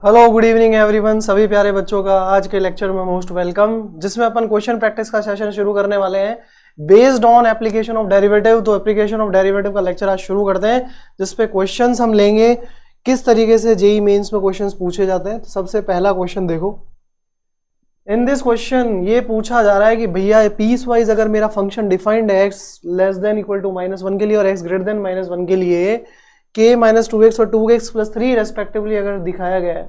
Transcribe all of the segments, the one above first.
Hello good evening everyone, सभी प्यारे बच्चों का आज के लेक्चर में मोस्ट वेलकम, जिसमें अपन क्वेश्चन प्रैक्टिस का सेशन शुरू करने वाले हैं based on application of derivative. तो एप्लीकेशन ऑफ डेरिवेटिव का लेक्चर आज शुरू करते हैं, जिसपे क्वेश्चंस हम लेंगे किस तरीके से जेईई मेंस में क्वेश्चंस पूछे जाते हैं। तो सबसे पहला क्वेश्चन देखो, इन दिस क्वेश्चन ये पूछा जा रहा है कि भैया पीस वाइज अगर मेरा फंक्शन डिफाइंड है X less than equal to -1 के लिए और एक्स ग्रेटर देन -1 के लिए k -2x और 2x + 3 रेस्पेक्टिवली अगर दिखाया गया है,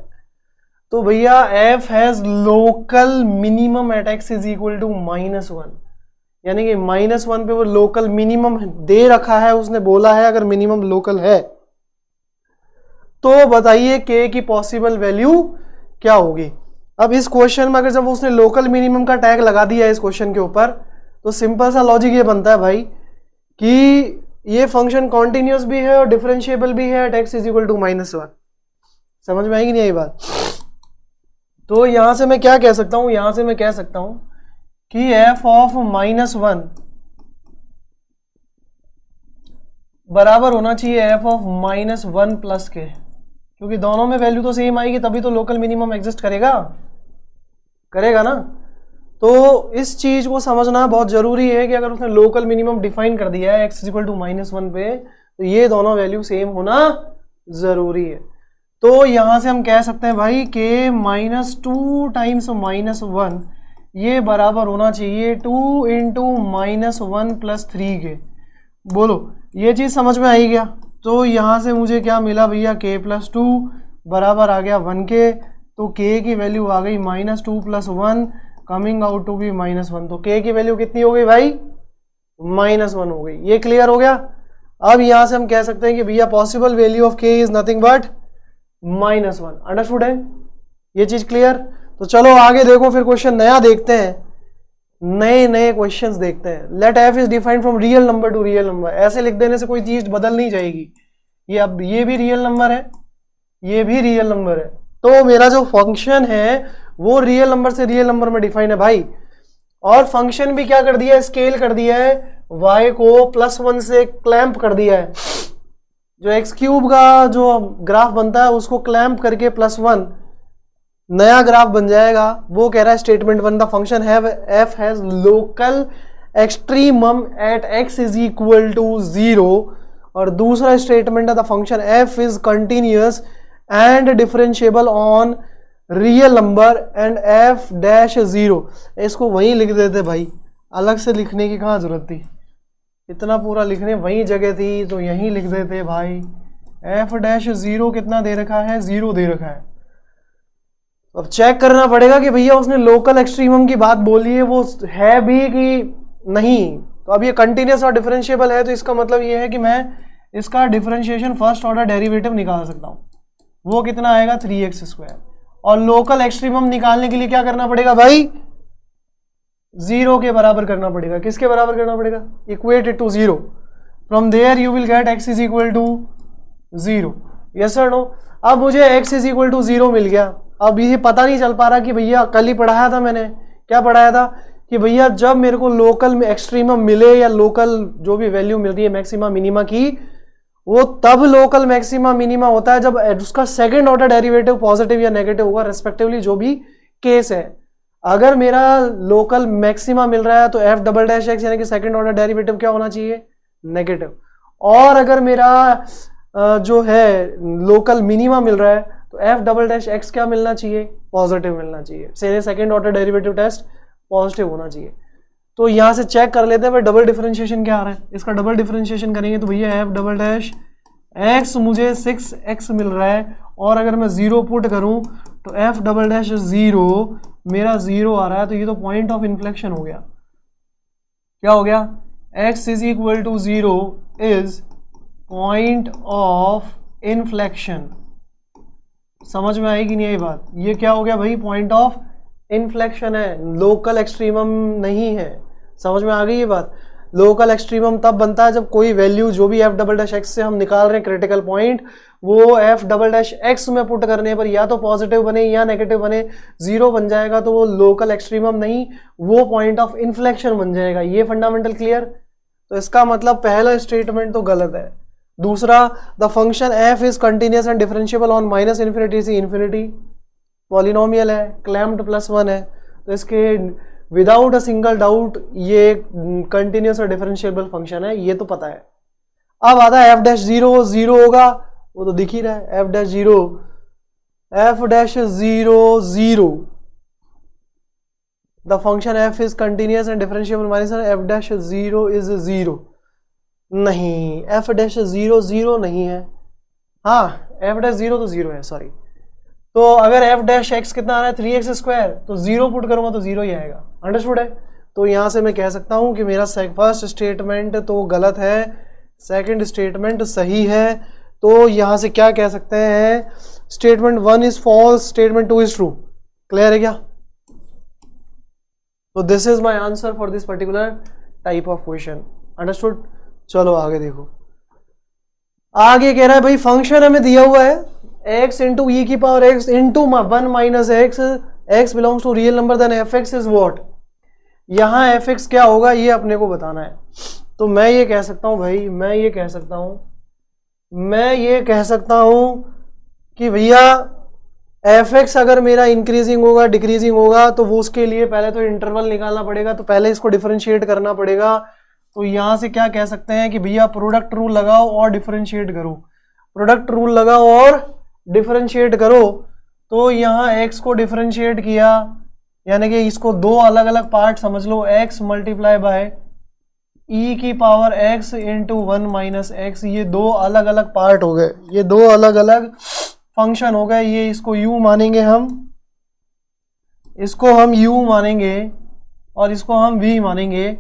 तो भैया f has local minimum at x is equal to -1, यानी कि -1 पे वो लोकल मिनिमम दे रखा है। उसने बोला है अगर मिनिमम लोकल है तो बताइए k की पॉसिबल वैल्यू क्या होगी। अब इस क्वेश्चन में अगर जब उसने लोकल मिनिमम का टैग लगा दिया है इस क्वेश्चन के ऊपर, तो सिंपल सा लॉजिक ये बनता है भाई कि ये फंक्शन कॉन्टिन्यूस भी है और डिफरेंशिएबल भी है at x is equal to -1। समझ में आएगी नहीं यही बात? तो यहां से मैं क्या कह सकता हूं, यहां से मैं कह सकता हूं कि f ऑफ -1 बराबर होना चाहिए f ऑफ -1 प्लस के, क्योंकि दोनों में वैल्यू तो सेम आएगी तभी तो लोकल मिनिमम एग्जिस्ट करेगा ना। तो इस चीज को समझना बहुत जरूरी है कि अगर उसने लोकल मिनिमम डिफाइन कर दिया है x इक्वल टू -1 पे, तो ये दोनों वैल्यू सेम होना जरूरी है। तो यहां से हम कह सकते हैं भाई k -2 टाइम्स -1 ये बराबर होना चाहिए 2 इंटू -1 प्लस 3 के। बोलो ये चीज समझ में आई क्या? तो यहां से मुझे क्या मिला भैया, k + 2 बराबर आ गया 1 के। तो k की वैल्यू आ गई -2 + 1 कमिंग आउट टू बी -1। तो k की वैल्यू कितनी हो गई भाई? -1 हो गई। ये क्लियर हो गया? अब यहां से हम कह सकते हैं कि भैया possible value of k is nothing but -1। Understood है ये चीज? क्लियर? तो चलो आगे देखो, फिर क्वेश्चन नया देखते हैं, नए क्वेश्चंस देखते हैं। Let f is defined from real number to real number. ऐसे लिख देने से कोई चीज बदल नहीं जाएगी। ये अब ये भी रियल नंबर है, ये भी रियल नंबर है, तो मेरा जो फंक्शन है वो रियल नंबर से रियल नंबर में डिफाइन है भाई। और फंक्शन भी क्या कर दिया है, स्केल कर दिया है, y को +1 से क्लैंप कर दिया है। जो x³ का जो ग्राफ बनता है उसको क्लैंप करके +1 नया ग्राफ बन जाएगा। वो कह रहा है statement 1 the function f has local extremum at x is equal to 0। और दूसरा स्टेटमेंट है the function f is continuous and differentiable on real number and f-0। इसको वहीं लिख देते भाई, अलग से लिखने की कहाँ जरूरत थी, इतना पूरा लिखने वहीं जगह थी तो यहीं लिख देते भाई। f-0 कितना दे रखा है? 0 दे रखा है। अब चेक करना पड़ेगा कि भैया उसने लोकल एक्सट्रीमम की बात बोली है वो है भी कि नहीं। तो अब ये कंटिन्यूअस और डिफरेंशिएबल है, तो इसका मतलब ये है कि मैं इसका डिफरेंशिएशन फर्स्ट ऑर्डर डेरिवेटिव निकाल सकता हूँ। वो कितना आएगा? 3x²। और लोकल एक्सट्रीमम निकालने के लिए क्या करना पड़ेगा भाई? 0 के बराबर करना पड़ेगा। किसके बराबर करना पड़ेगा? Equate it to 0। From there you will get x is equal to 0। Yes और नो? अब मुझे x इज इक्वल टू 0 मिल गया। अब ये पता नहीं चल पा रहा कि भैया कल ही पढ़ाया था मैंने, क्या पढ़ाया था कि भैया जब मेरे को लोकल में एक्सट्रीमम मिले या लोकल जो भी वैल्यू मिल रही है मैक्सिमा मिनिमा की, वो तब लोकल मैक्सिमा मिनिमा होता है जब उसका सेकंड ऑर्डर डेरिवेटिव पॉजिटिव या नेगेटिव होगा, रेस्पेक्टिवली जो भी केस है। अगर मेरा लोकल मैक्सिमा मिल रहा है तो f'(x) यानी कि सेकंड ऑर्डर डेरिवेटिव क्या होना चाहिए? नेगेटिव। और अगर मेरा जो है लोकल मिनिमा मिल रहा है तो f'(x) क्या मिलना चाहिए? पॉजिटिव मिलना चाहिए। Second order derivative test positive होना चाहिए। तो यहां से चेक कर लेते हैं भाई डबल डिफरेंशिएशन क्या आ रहा है। इसका डबल डिफरेंशिएशन करेंगे तो भैया f'(x) मुझे 6x मिल रहा है, और अगर मैं 0 पुट करूं तो f'(0) मेरा 0 आ रहा है। तो ये तो पॉइंट ऑफ इन्फ्लेक्शन हो गया। क्या हो गया? x is equal to 0 is point of inflection. समझ में आएगी नहीं ये बात? ये क्या हो गया भाई? पॉइंट ऑफ इन्फ्लेक्शन है, लोकल एक्सट्रीमम नहीं है। समझ में आ गई ये बात? लोकल एक्सट्रीमम तब बनता है जब कोई वैल्यू जो भी f'(x) से हम निकाल रहे हैं क्रिटिकल पॉइंट, वो f'(x) में पुट करने पर या तो पॉजिटिव बने या नेगेटिव बने, 0 बन जाएगा तो वो लोकल एक्सट्रीमम नहीं, वो पॉइंट ऑफ इन्फ्लेक्शन बन जाएगा। ये फंडामेंटल क्लियर? तो इसका मतलब पहला स्टेटमेंट तो गलत है। दूसरा, the function F is continuous and differentiable on minus infinity से इन्फिनिटी, पॉलिनोमियल है, क्लैम्प्ड +1 है, तो इसके विदाउट अ सिंगल डाउट ये कंटिन्यूस और डिफरेंशिएबल फंक्शन है, ये तो पता है। अब आता है f' 0 0 होगा, वो तो दिख ही रहा है, f' 0 0 the function f is continuous and differentiable minus f' 0 is 0, नहीं f' 0 0 नहीं है, हाँ f' 0 तो 0 है, सॉरी। तो अगर f' कितना आ रहा है 3x², तो 0 पुट करूंगा तो 0 ही आएगा, अंडरस्टूड है। तो यहां से मैं कह सकता हूं कि मेरा फर्स्ट स्टेटमेंट तो गलत है, सेकंड स्टेटमेंट सही है। तो यहां से क्या कह सकते हैं, statement 1 is false, statement 2 is true. Clear है क्या? तो this is my answer for this particular type of question, understood. चलो आगे देखो, आगे कह रहा है भाई फंक्शन हमें दिया हुआ है x इंटू ई की power x into 1 minus x, x belongs to real number, then fx is what. यहां fx क्या होगा ये अपने को बताना है। तो मैं ये कह सकता हूं भाई, मैं ये कह सकता हूं कि भैया fx अगर मेरा इंक्रीजिंग होगा डिक्रीजिंग होगा तो वो उसके लिए पहले तो इंटरवल निकालना पड़ेगा, तो पहले इसको डिफरेंशिएट करना पड़ेगा। तो यहां से क्या कह सकते हैं कि भैया प्रोडक्ट रूल लगाओ और डिफरेंशिएट करो, प्रोडक्ट रूल लगाओ और डिफरेंशिएट करो। तो यहाँ x को डिफरेंशिएट किया, यानी कि इसको दो अलग अलग पार्ट समझ लो, x मल्टीप्लाई बाय e की power x into 1 minus x, ये दो अलग अलग पार्ट हो गए, ये दो अलग अलग फंक्शन हो गए। ये इसको u मानेंगे हम, इसको हम u मानेंगे और इसको हम v मानेंगे।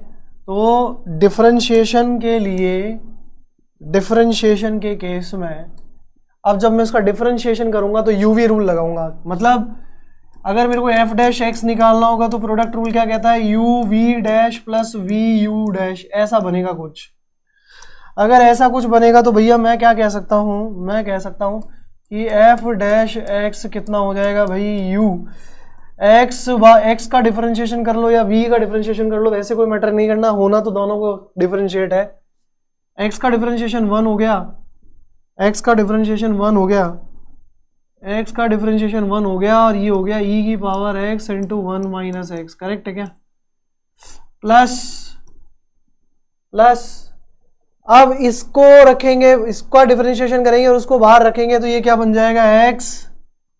तो डिफरेंशिएशन के लिए, डिफरेंशिएशन के केस में अब जब मैं इसका डिफरेंशिएशन करूंगा तो यूवी रूल लगाऊंगा। मतलब अगर मेरे को f' निकालना होगा तो प्रोडक्ट रूल क्या कहता है, uv' प्लस vu', ऐसा बनेगा कुछ। अगर ऐसा कुछ बनेगा तो भैया मैं क्या कह सकता हूं, मैं कह सकता हूं कि f' कितना हो जाएगा भाई, u x का डिफरेंशिएशन कर लो या v का डिफरेंशिएशन कर लो, ऐसे कोई मैटर नहीं करना, होना तो दोनों को डिफरेंशिएट है। x का डिफरेंशिएशन 1 हो गया, x का डिफरेंशिएशन 1 हो गया, x का डिफरेंशिएशन 1 हो गया, और ये हो गया e की power x into 1 minus x, correct है क्या? प्लस प्लस अब इसको रखेंगे, इसका डिफरेंशिएशन करेंगे और उसको बाहर रखेंगे तो ये क्या बन जाएगा x,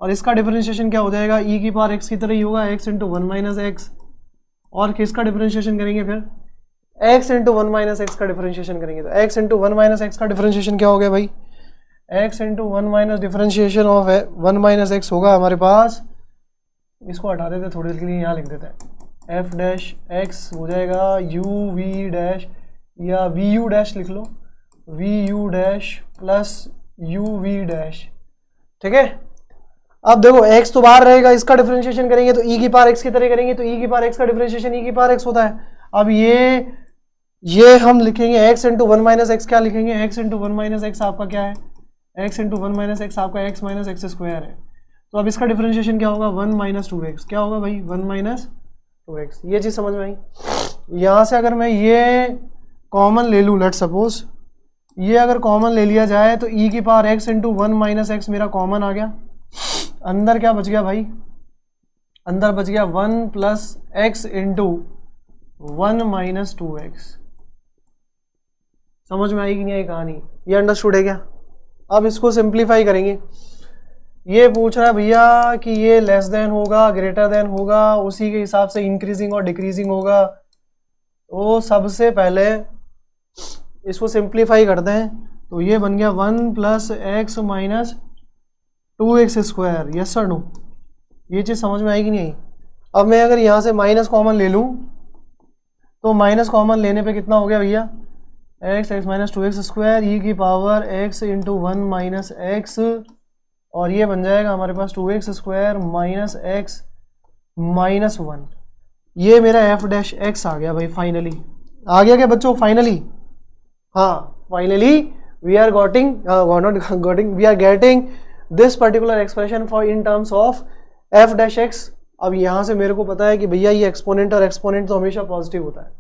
और इसका डिफरेंशिएशन क्या हो जाएगा, e की पावर x की तरह ही होगा, x इंटू 1 माइनस एक्स। और किसका डिफरेंशिएशन करेंगे फिर, x इंटू 1 माइनस एक्स का डिफरेंशिएशन करेंगे। तो x इंटू 1 माइनस एक्स का डिफरेंशिएशन क्या हो गया भाई, x into 1 minus differentiation of 1 minus x होगा हमारे पास, इसको हटा देते थोड़ी देर के लिए, यहाँ लिख देते हैं f' हो जाएगा uv' या vu' लिख लो, vu' प्लस uv', ठीक है। अब देखो x तो बाहर रहेगा, इसका डिफरेंशिएशन करेंगे तो e की पावर x की तरह करेंगे, तो e की पावर x का डिफरेंशिएशन e की पावर x होता है। अब ये हम लिखेंगे x इंटू 1 माइनस एक्स, क्या लिखेंगे, x इंटू 1 माइनस एक्स आपका क्या है, x इंटू 1 माइनस एक्स आपका x माइनस एक्स स्क्वायर है। तो अब इसका डिफरेंशिएशन क्या होगा, 1 माइनस 2x, क्या होगा भाई 1 माइनस 2x। ये चीज़ समझ में आई। यहाँ से अगर मैं ये कॉमन ले लूँ, लेट सपोज ये अगर कॉमन ले लिया जाए तो e की power x into 1 minus x मेरा कॉमन आ गया, अंदर क्या बच गया भाई, अंदर बच गया 1 plus x into 1 minus 2x। समझ में आई कि नहीं आई कहानी, ये अंडरस्टूड है क्या? अब इसको सिंप्लीफाई करेंगे। ये पूछ रहा है भैया कि ये लेस देन होगा ग्रेटर देन होगा, उसी के हिसाब से इंक्रीजिंग और डिक्रीजिंग होगा। तो सबसे पहले इसको सिंप्लीफाई करते हैं, तो ये बन गया 1 plus x minus 2x square, yes sir no. ये चीज़ समझ में आई कि नहीं आई? अब मैं अगर यहाँ से माइनस कॉमन ले लूँ तो माइनस कॉमन लेने पे कितना हो गया भैया, x minus 2x square e की power x into 1 minus x, और ये बन जाएगा हमारे पास 2x square minus x minus 1। ये मेरा f' आ गया भाई, फाइनली आ गया क्या बच्चों, फाइनली? हाँ finally we are getting this particular expression for in terms of f'। अब यहाँ से मेरे को पता है कि भैया ये एक्सपोनेंट और एक्सपोनेंट तो हमेशा पॉजिटिव होता है,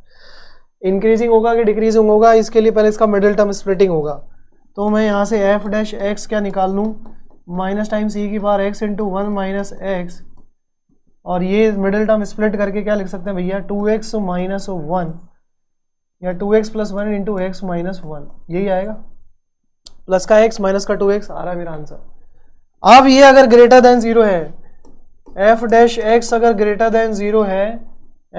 इंक्रीजिंग होगा कि डिक्रीजिंग होगा, इसके लिए पहले इसका मिडिल टर्म स्प्लिटिंग होगा। तो मैं यहाँ से एफ डैश एक्स क्या निकाल लूँ, माइनस टाइम्स ई की power x into one minus x, और ये मिडिल टर्म स्प्लिट करके क्या लिख सकते हैं भैया, 2x माइनस 1 या 2x plus 1 into x minus 1, यही आएगा। प्लस का x माइनस का 2x आ रहा है मेरा आंसर। अब ये अगर ग्रेटर देन 0 है, f डैश x अगर ग्रेटर देन 0 है,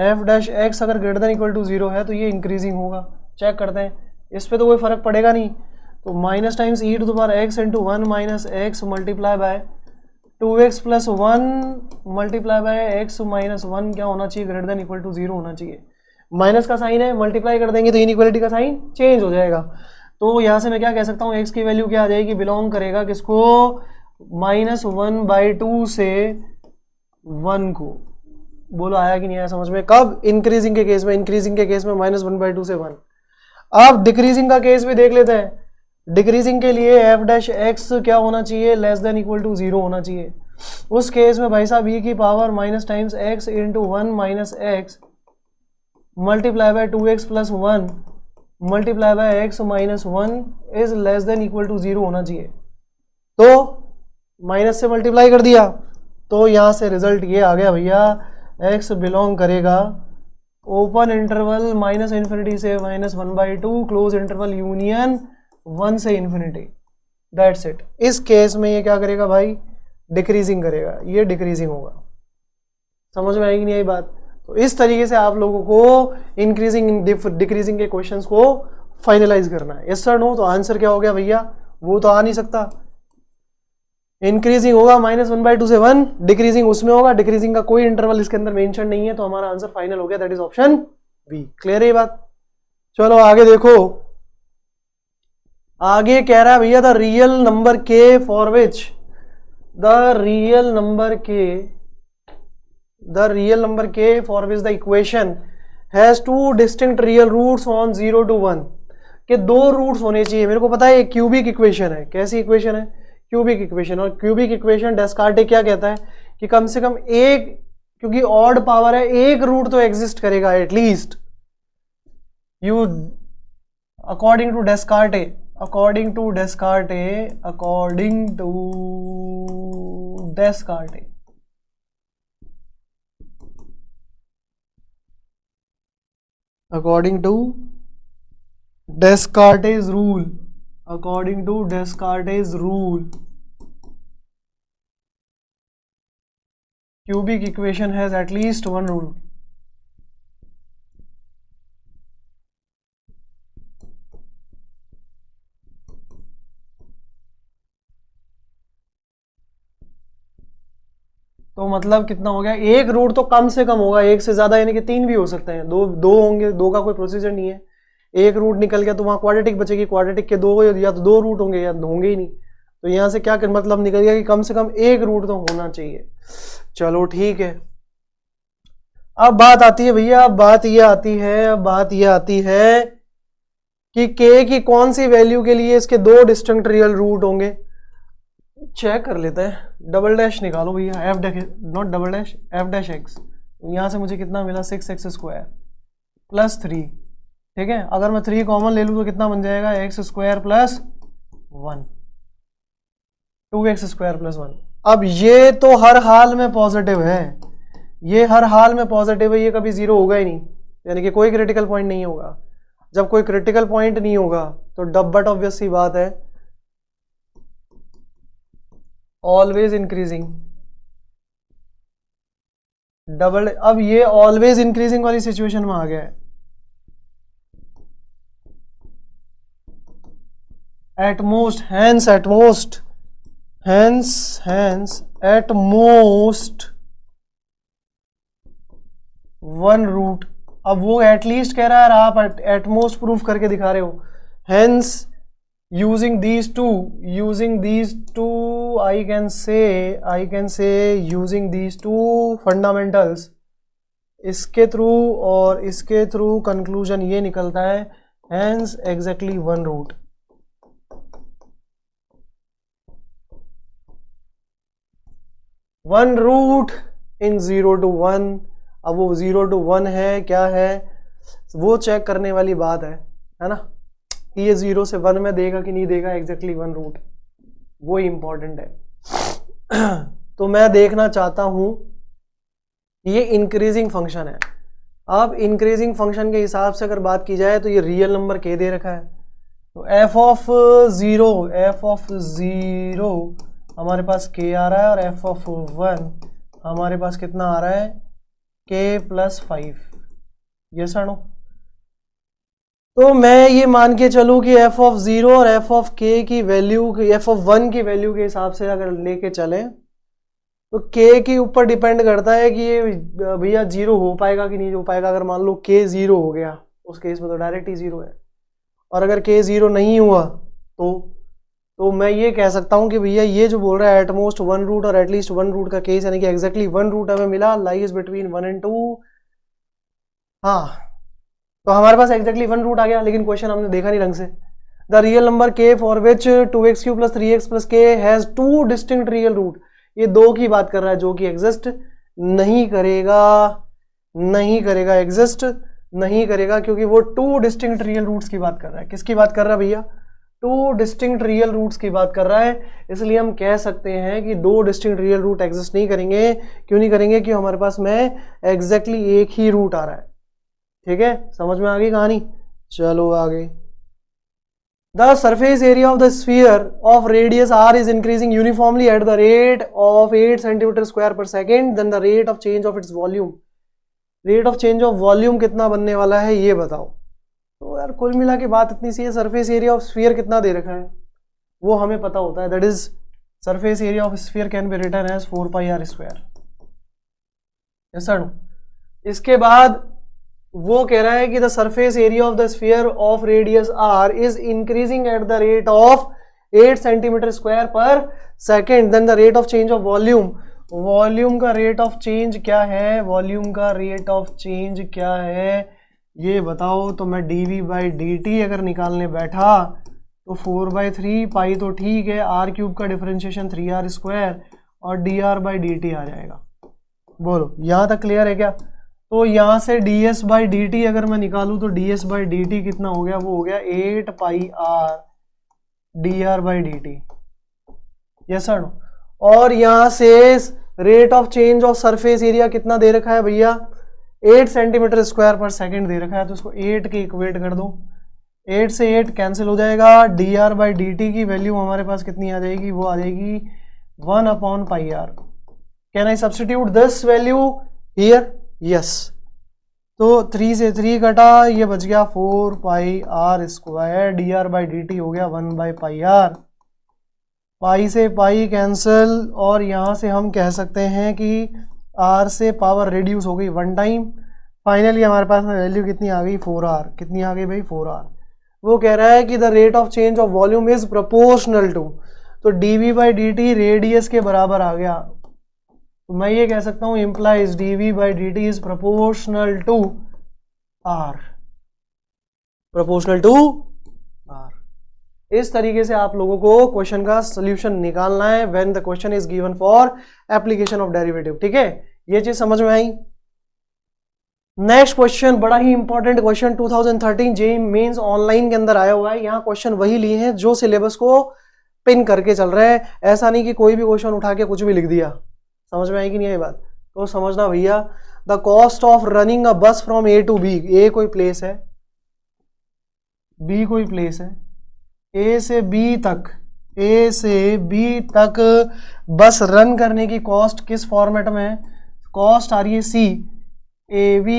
f डैश x अगर ग्रेटर देन इक्वल टू 0 है, तो ये इंक्रीजिंग होगा। चेक करते हैं, इस पे तो कोई फर्क पड़ेगा नहीं। तो minus times e to the power x into one minus x multiply by 2x plus 1 multiply by x minus 1 क्या होना चाहिए, ग्रेटर देन इक्वल टू 0 होना चाहिए। माइनस का साइन है, मल्टीप्लाई कर देंगे तो इनइक्वालिटी का साइन चेंज हो जाएगा। तो यहाँ से मैं क्या कह सकता हूँ, x की वैल्यू क्या आ जाएगी, बिलोंग करेगा किसको, -1/2 से 1 को। बोलो आया कि नहीं आया समझ में। कब, इंक्रीजिंग के केस में, इंक्रीजिंग के केस में -1/2 से 1। अब डिक्रीजिंग का केस भी देख लेते हैं। डिक्रीजिंग के लिए एफ डैश एक्स क्या होना चाहिए, लेस देन इक्वल टू 0 होना चाहिए। उस केस में भाई साहब ई की power minus times x into 1 minus x multiply by 2x plus 1 multiply by x minus 1 is less than equal to 0 होना चाहिए। तो माइनस से मल्टीप्लाई कर दिया, तो यहाँ से रिजल्ट ये आ गया भैया, x बिलोंग करेगा ओपन इंटरवल माइनस इन्फिनिटी से -1/2 क्लोज इंटरवल यूनियन 1 से इन्फिनिटी, दैट्स इट। इस केस में ये क्या करेगा भाई, डिक्रीजिंग करेगा, ये डिक्रीजिंग होगा। समझ में आएगी नहीं आई बात। तो इस तरीके से आप लोगों को इंक्रीजिंग डिक्रीजिंग के क्वेश्चंस को फाइनलाइज करना है। यस सर नो, तो आंसर क्या हो गया भैया, वो तो आ नहीं सकता। इंक्रीजिंग होगा -1/2 से 1, डिक्रीजिंग उसमें होगा, डिक्रीजिंग का कोई इंटरवल इसके अंदर मेंशन नहीं है, तो हमारा आंसर फाइनल हो गया, that is option B. Clear है ये बात। चलो आगे देखो, आगे कह रहा है भैया द रियल नंबर के for which the real number के for which the equation has two distinct real roots on 0 to 1 के दो रूट्स होने चाहिए। मेरे को पता है ये क्यूबिक इक्वेशन है। कैसी इक्वेशन है, क्यूबिक इक्वेशन। और क्यूबिक इक्वेशन डेस्कार्टे क्या कहता है कि कम से कम एक, क्योंकि ऑड पावर है, एक रूट तो एग्जिस्ट करेगा at least. You according to Descartes according to Descartes' rule, cubic equation has at least one rule. तो मतलब कितना हो गया, एक रूट तो कम से कम होगा, एक से ज्यादा यानी कि 3 भी हो सकते हैं, दो होंगे, दो का कोई प्रोसीजर नहीं है। एक रूट निकल गया तो वहां क्वाड्रेटिक बचेगी, क्वाड्रेटिक के दो या तो दो रूट होंगे या होंगे ही नहीं। तो यहां से क्या मतलब निकल गया कि कम से कम एक रूट तो होना चाहिए। चलो ठीक है। अब बात आती है भैया, बात ये आती है कि के की कौन सी वैल्यू के लिए इसके दो डिस्टिंक्ट रियल रूट होंगे। चेक कर लेते हैं, डबल डैश निकालो भैया, F dash not double dash, F dash x. यहां से मुझे कितना मिला, 6x² प्लस 3। ठीक है, अगर मैं 3 कॉमन ले लूँ तो कितना बन जाएगा, x² प्लस 1, 2x² प्लस 1। अब ये तो हर हाल में पॉजिटिव है, ये हर हाल में पॉजिटिव है, ये कभी 0 होगा ही नहीं, यानी कि कोई क्रिटिकल पॉइंट नहीं होगा। जब कोई क्रिटिकल पॉइंट नहीं होगा तो बट ऑब्वियस सी बात है, ऑलवेज इंक्रीजिंग डबल। अब ये ऑलवेज इंक्रीजिंग वाली सिचुएशन में आ गया है। at most one root। अब वो एटलीस्ट कह रहा है, आप एटमोस्ट प्रूफ करके दिखा रहे हो। hence using these two I can say using these two fundamentals, इसके थ्रू और इसके थ्रू कंक्लूजन ये निकलता है, hence exactly one root। One root in 0 to 1। अब वो 0 to 1 है क्या है, वो चेक करने वाली बात है ना। कि ये 0 से 1 में देगा कि नहीं देगा एग्जैक्टली 1 रूट, वो इंपॉर्टेंट है। तो मैं देखना चाहता हूं ये इंक्रीजिंग फंक्शन है। अब इंक्रीजिंग फंक्शन के हिसाब से अगर बात की जाए तो ये रियल नंबर के दे रखा है, तो एफ ऑफ जीरो हमारे पास के आ रहा है और एफ ऑफ 1 हमारे पास कितना आ रहा है के प्लस 5। यस और नो? तो मैं ये मान के चलूं कि एफ ऑफ 0 और एफ ऑफ के की वैल्यू, एफ ऑफ 1 की वैल्यू के हिसाब से अगर लेके चलें तो के के ऊपर डिपेंड करता है कि ये भैया 0 हो पाएगा कि नहीं हो पाएगा। अगर मान लो के 0 हो गया उस केस में तो डायरेक्ट ही 0 है, और अगर के 0 नहीं हुआ तो मैं ये कह सकता हूं कि भैया ये जो बोल रहा है एटमोस्ट 1 रूट और एटलीस्ट 1 रूट का केस, यानी कि एग्जैक्टली 1 रूट हमें मिला, लाइज बिटवीन 1 and 2। हाँ, तो हमारे पास एग्जैक्टली 1 रूट आ गया, लेकिन क्वेश्चन हमने देखा नहीं ढंग से। द रियल नंबर के for which 2x³ + 3x + k has 2 distinct real root, ये 2 की बात कर रहा है जो कि एग्जिस्ट नहीं करेगा, एग्जिस्ट नहीं करेगा, क्योंकि वो 2 डिस्टिंक्ट रियल रूट्स की बात कर रहा है। किसकी बात कर रहा है भैया? 2 डिस्टिंक्ट रियल रूट्स की बात कर रहा है। इसलिए हम कह सकते हैं कि 2 डिस्टिंक्ट रियल रूट एग्जिस्ट नहीं करेंगे। क्यों नहीं करेंगे? क्योंकि हमारे पास में एग्जैक्टली एक ही रूट आ रहा है। ठीक है, समझ में आ गई कहानी? चलो आगे। The surface area of the sphere of radius r is increasing uniformly at the rate of 8 cm² per second. Then the rate of change of its volume. Rate of change of volume कितना बनने वाला है ये बताओ। तो यार कुल मिला के बात इतनी सी है, सरफेस एरिया ऑफ स्फीयर कितना दे रखा है वो हमें पता होता है। That is surface area of sphere can be written as 4πr²। Yes sir? इसके बाद वो कह रहा है कि the surface area of the sphere of radius r is increasing at the rate of 8 cm² per second। Then the rate of change of volume, volume का rate of change क्या है? वॉल्यूम का रेट ऑफ चेंज क्या है ये बताओ। तो मैं dv/dt अगर निकालने बैठा तो 4/3 पाई तो ठीक है, r³ का डिफरेंशिएशन 3r² और dr/dt आ जाएगा। बोलो यहां तक क्लियर है क्या? तो यहां से ds/dt अगर मैं निकालूं तो ds/dt कितना हो गया? वो हो गया 8πr dr/dt। Yes sir? और यहां से rate of change of surface area कितना दे रखा है भैया? 8 cm² per second दे रखा है, तो इसको 8 के इक्वेट कर दो। 8 से 8 कैंसिल हो जाएगा। dr/dt की वैल्यू हमारे पास कितनी आ जाएगी? वो आ जाएगी 1/πr। Can I substitute this value here? Yes. तो 3 से 3 कटा, ये बच गया 4πr²। dr/dt हो गया 1/πr। पाई से पाई कैंसिल, और यहां से हम कह सकते हैं कि r से पावर रिड्यूस हो गई 1 टाइम। फाइनली हमारे पास वैल्यू कितनी आ गई? 4r। कितनी आ गई भाई? 4r। वो कह रहा है कि the rate of change of volume is proportional to, तो dv/dt रेडियस के बराबर आ गया। तो मैं ये कह सकता हूं implies dv/dt is proportional to r, proportional to r। इस तरीके से आप लोगों को क्वेश्चन का सॉल्यूशन निकालना है when the question is given for application of derivative. ठीक है, ये चीज समझ में आई? नेक्स्ट क्वेश्चन बड़ा ही important question 2013 JEE mains online के अंदर आया हुआ है। यहाँ क्वेश्चन वही लिए हैं जो सिलेबस को पिन करके चल रहे हैं, ऐसा नहीं कि कोई भी क्वेश्चन उठा के कुछ भी लिख दिया। समझ में आई कि नहीं आई बात? तो समझना भैया, the cost of running a बस फ्रॉम ए टू बी। ए कोई प्लेस है, बी कोई प्लेस है, ए से बी तक बस रन करने की कॉस्ट किस फॉर्मेट में है? कॉस्ट आ रही है सी AV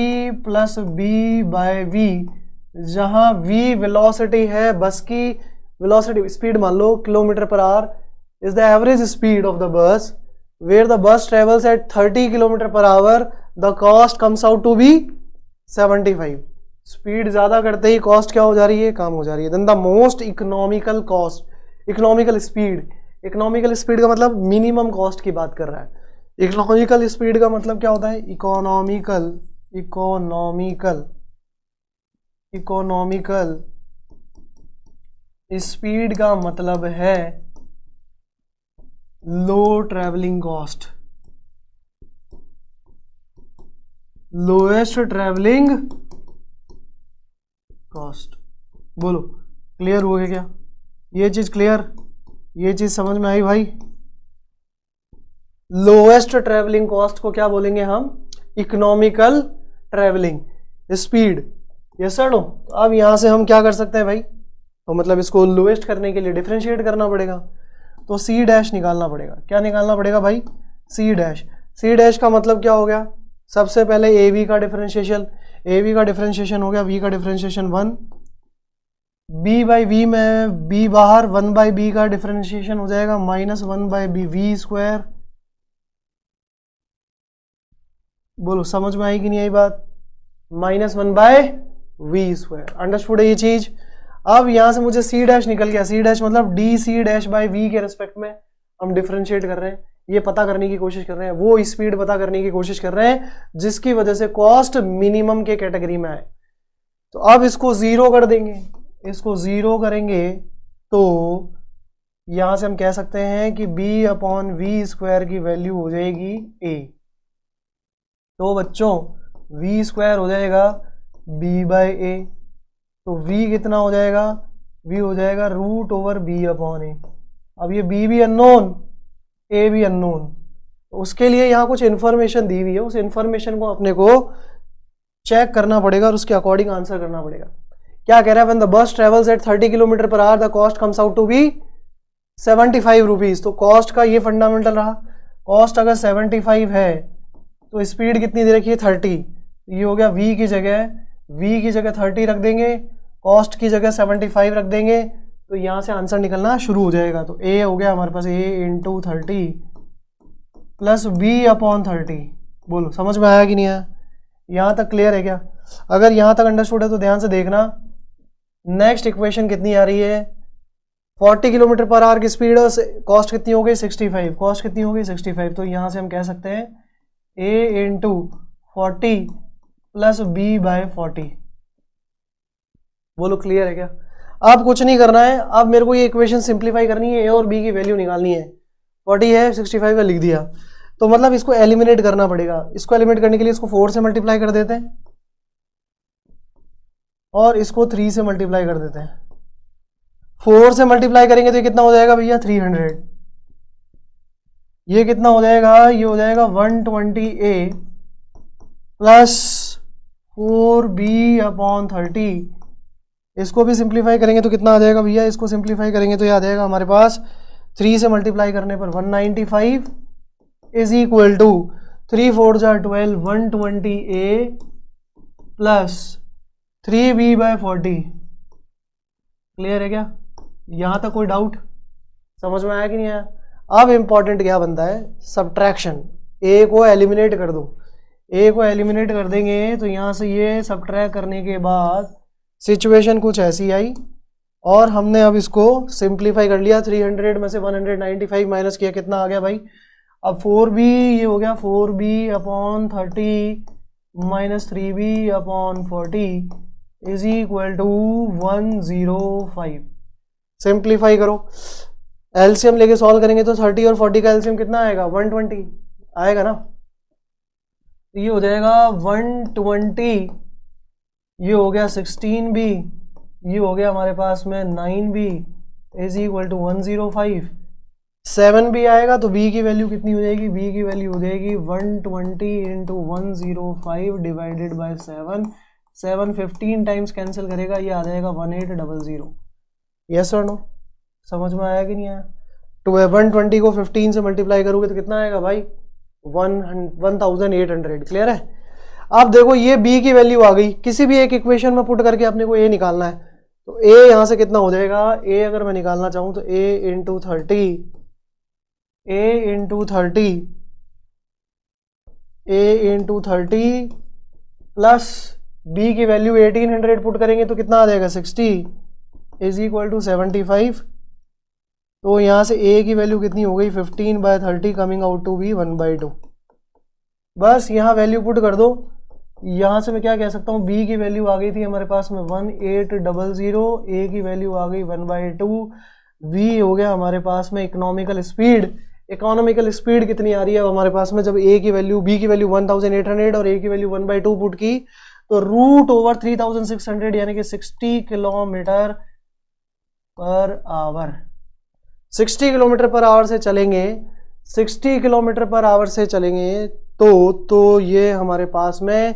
+ B/V, जहां V वेलोसिटी है बस की, वेलोसिटी स्पीड मान लो km/h is the average speed of the bus, where the bus travels at 30 km/h, the cost comes out to be 75। Speed ज्यादा करते ही कॉस्ट क्या हो जा रही है? कम हो जा रही है। Then the most economical cost, economical speed, economical speed का मतलब मिनिमम कॉस्ट की बात कर रहा है। इकोनॉमिकल स्पीड का मतलब क्या होता है? इकोनॉमिकल स्पीड का मतलब है low travelling cost, lowest travelling cost. बोलो क्लियर हो गया क्या? ये चीज क्लियर, ये चीज समझ में आई भाई? लोएस्ट ट्रेवलिंग कॉस्ट को क्या बोलेंगे हम? Economical travelling speed. Yes sir no? तो अब यहां से हम क्या कर सकते हैं भाई? तो मतलब इसको लोएस्ट करने के लिए डिफरेंशिएट करना पड़ेगा, तो सी डैश निकालना पड़ेगा। क्या निकालना पड़ेगा भाई? C dash. सी डैश का मतलब क्या हो गया? सबसे पहले ए वी का डिफरेंशिएशन, ए वी का डिफरेंशिएशन हो गया, वी का डिफरेंशिएशन 1, बी बाई वी में बी बाहर, 1 बाई बी का डिफरेंशिएशन हो जाएगा -1 बाई बी वी स्क्वायर। बोलो समझ में आई कि नहीं आई बात? -1 बाय वी स्क्वायर। अंडरस्टूड है ये चीज? अब यहां से मुझे सी डैश निकल गया, सी डैश मतलब d c dash by v के रेस्पेक्ट में हम डिफरेंशिएट कर रहे हैं, ये पता करने की कोशिश कर रहे हैं, वो स्पीड पता करने की कोशिश कर रहे हैं जिसकी वजह से कॉस्ट मिनिमम के कैटेगरी में आए। तो अब इसको जीरो कर देंगे, इसको जीरो करेंगे तो यहां से हम कह सकते हैं कि बी अपॉन वी स्क्वायर की वैल्यू हो जाएगी ए। तो बच्चों वी स्क्वायर हो जाएगा बी बाई ए, तो v कितना हो जाएगा? v हो जाएगा √b अपॉन ए। अब ये b भी अननोन, a भी अननोन, तो उसके लिए यहाँ कुछ इन्फॉर्मेशन दी हुई है, उस इन्फॉर्मेशन को अपने को चेक करना पड़ेगा और उसके अकॉर्डिंग आंसर करना पड़ेगा। क्या कह रहा है? When the bus travels at 30 kilometre per hour the cost comes out to be 75 rupees. तो कॉस्ट का ये फंडामेंटल रहा, कॉस्ट अगर 75 है तो स्पीड कितनी दे रखी है? 30। ये हो गया v की जगह 30 रख देंगे, कॉस्ट की जगह 75 रख देंगे, तो यहां से आंसर निकलना शुरू हो जाएगा। तो a हो गया हमारे पास a into 30 plus b upon 30। बोलो समझ में आया कि नहीं आया? यहां तक क्लियर है क्या? अगर यहां तक अंडरस्टूड है तो ध्यान से देखना। नेक्स्ट इक्वेशन कितनी आ रही है? 40 किलोमीटर पर आवर की स्पीड और कॉस्ट कितनी हो गई? 65। कॉस्ट कितनी हो गई? 65। तो यहां से हम कह सकते हैं a into 40 plus b by 40। बोलो क्लियर है क्या? अब कुछ नहीं करना है, अब मेरे को ये इक्वेशन सिंप्लीफाई करनी है, a और b की वैल्यू निकालनी है। 40 है, 65 का लिख दिया, तो मतलब इसको एलिमिनेट करना पड़ेगा। इसको एलिमिनेट करने के लिए इसको 4 से मल्टीप्लाई कर देते हैं और इसको 3 से मल्टीप्लाई कर देते हैं। 4 से मल्टीप्लाई करेंगे तो ये कितना हो जाएगा भैया? 300। ये कितना हो जाएगा? ये हो जाएगा 120a प्लस 4b अपॉन 30। इसको भी सिंप्लीफाई करेंगे तो कितना आ जाएगा भैया? इसको सिंप्लीफाई करेंगे तो ये आ जाएगा हमारे पास 3 से मल्टीप्लाई करने पर 195 इज इक्वल टू 3 4 जा 12 120a plus 3b bye 40। Clear है क्या? यहां तक कोई डाउट? समझ में आया कि नहीं आया? अब इंपॉर्टेंट क्या बनता है? सब्ट्रैक्शन। a को एलिमिनेट कर दो, a को एलिमिनेट कर देंगे तो यहां से ये सब्ट्रैक्ट करने के बाद सिचुएशन कुछ ऐसी आई और हमने अब इसको सिंप्लीफाई कर लिया। 300 में से 195 माइनस किया, कितना आ गया भाई? अब 4b, ये हो गया 4b upon 30 minus 3b upon 40 is equal to 105। Simplify करो, एलसीएम लेके सॉल्व करेंगे तो 30 और 40 का एलसीएम कितना आएगा? 120 आएगा ना? ये हो जाएगा 120, ये हो गया 16b, ये हो गया हमारे पास में 9b is equal to 105। 7b आएगा तो b की वैल्यू कितनी हो जाएगी? b की वैल्यू हो जाएगी 120 into 105 divided by 7। 7 15 times cancel करेगा, ये आ जाएगा 1800। यस और नो? समझ में आया कि नहीं आया? तो 120 को 15 से मल्टीप्लाई करोगे तो कितना आएगा भाई? 1800। क्लियर है? अब देखो ये b की वैल्यू आ गई, किसी भी एक इक्वेशन में पुट करके अपने को a निकालना है, तो a यहां से कितना हो जाएगा? a अगर मैं निकालना चाहूं तो a इंटू 30 प्लस b की वैल्यू 1800 पुट करेंगे तो कितना आ जाएगा? 60 इज इक्वल टू 75। तो यहां से a की वैल्यू कितनी हो गई? 15 by 30 coming out to be 1/2। बस यहाँ वैल्यू पुट कर दो। यहाँ से मैं क्या कह सकता हूँ? b की वैल्यू आ गई थी हमारे पास में 1800, a की वैल्यू आ गई 1/2, v हो गया हमारे पास में इकोनॉमिकल स्पीड। इकोनॉमिकल स्पीड कितनी आ रही है हमारे पास में? जब b की वैल्यू 1800 और a की वैल्यू 1/2 पुट की तो √3600 यानी कि 60 kilometre per our 60 kilometre per our से चलेंगे, 60 किलोमीटर पर आवर से चलेंगे तो ये हमारे पास में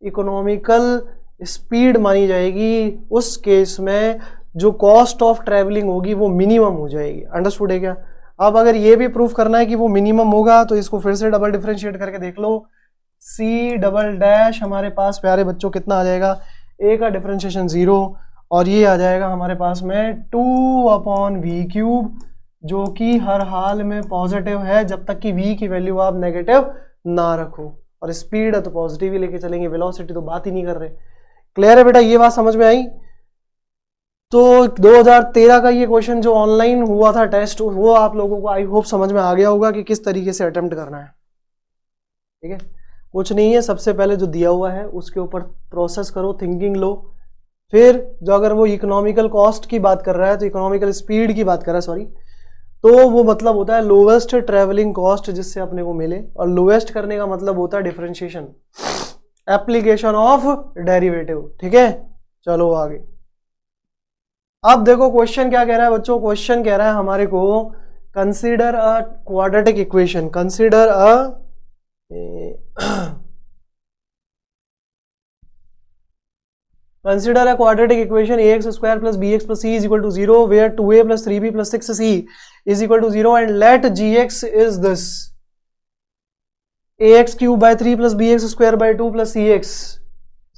इकोनॉमिकल स्पीड मानी जाएगी। उस केस में जो कॉस्ट ऑफ ट्रैवलिंग होगी वो मिनिमम हो जाएगी। अंडरस्टूड है क्या? अब अगर ये भी प्रूफ करना है कि वो मिनिमम होगा तो इसको फिर से डबल डिफरेंशिएट करके देख लो। सी डबल डैश हमारे पास प्यारे बच्चों कितना आ जाएगा, ए का डिफरेंशिएशन 0 और ये आ जाएगा हमारे पास में 2/v³, जो कि हर हाल में पॉजिटिव है जब तक कि v की वैल्यू आप नेगेटिव ना रखो। और स्पीड है तो पॉजिटिव ही लेके चलेंगे, वेलोसिटी तो बात ही नहीं कर रहे। क्लियर है बेटा? ये बात समझ में आई? तो 2013 का ये क्वेश्चन जो ऑनलाइन हुआ था टेस्ट, वो आप लोगों को आई होप समझ में आ गया होगा कि किस तरीके से अटेम्प्ट करना है। ठीक है, कुछ नहीं है, सबसे पहले जो दिया हुआ है उसके ऊपर प्रोसेस करो, थिंकिंग लो। फिर जो अगर वो इकोनॉमिकल कॉस्ट की बात कर रहा है तो इकोनॉमिकल स्पीड की बात कर रहा है, सॉरी, तो वो मतलब होता है लोवेस्ट ट्रेवलिंग कॉस्ट जिससे अपने को मिले, और लोवेस्ट करने का मतलब होता है डिफरेंशिएशन, एप्लीकेशन ऑफ डेरिवेटिव। ठीक है, चलो आगे। अब देखो क्वेश्चन क्या कह रहा है बच्चों, क्वेश्चन कह रहा है हमारे को consider a quadratic equation, consider a Consider a quadratic equation ax square plus bx plus c is equal to 0 where 2a plus 3b plus 6c is equal to 0 and let gx is this ax cube by 3 plus bx square by 2 plus cx.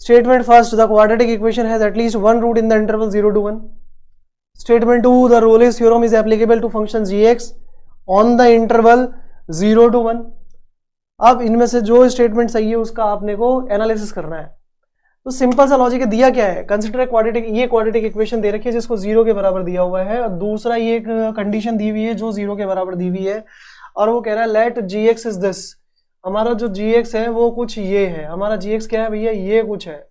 Statement first, the quadratic equation has at least one root in the interval 0 to 1. Statement 2, the Rolle's theorem is applicable to function gx on the interval 0 to 1. अब इनमें से जो statement सही है उसका आपने को analysis करना है। तो सिंपल सा लॉजिक है, दिया क्या है, कंसीडर क्वाड्रेटिक, ये क्वाड्रेटिक इक्वेशन दे रखी है जिसको 0 के बराबर दिया हुआ है, और दूसरा ये कंडीशन दी हुई है जो 0 के बराबर दी हुई है, और वो कह रहा है लेट gx इज दिस। हमारा जो gx है वो कुछ ये है, हमारा gx क्या है भैया, ये कुछ है।